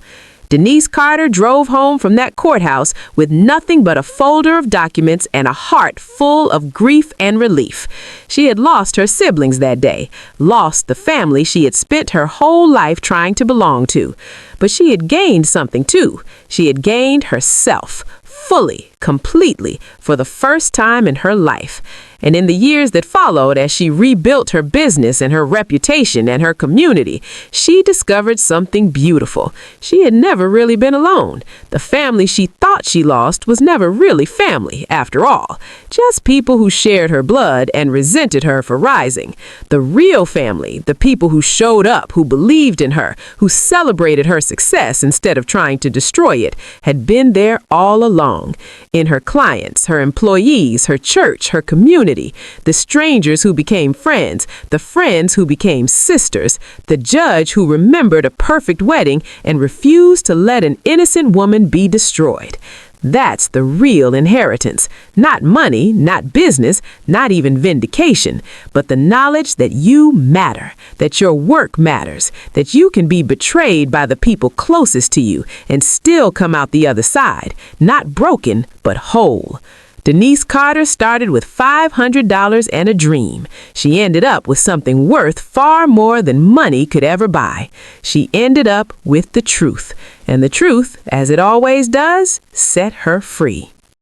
Speaker 2: Denise Carter drove home from that courthouse with nothing but a folder of documents and a heart full of grief and relief. She had lost her siblings that day, lost the family she had spent her whole life trying to belong to. But she had gained something too. She had gained herself, fully, completely, for the first time in her life. And in the years that followed, as she rebuilt her business and her reputation and her community, she discovered something beautiful. She had never really been alone. The family she thought she lost was never really family, after all. Just people who shared her blood and resented her for rising. The real family, the people who showed up, who believed in her, who celebrated her success instead of trying to destroy it, had been there all along. In her clients, her employees, her church, her community, the strangers who became friends, the friends who became sisters, the judge who remembered a perfect wedding and refused to let an innocent woman be destroyed. That's the real inheritance. Not money, not business, not even vindication, but the knowledge that you matter, that your work matters, that you can be betrayed by the people closest to you and still come out the other side, not broken, but whole. Denise Carter started with $500 and a dream. She ended up with something worth far more than money could ever buy. She ended up with the truth. And the truth, as it always does, set her free.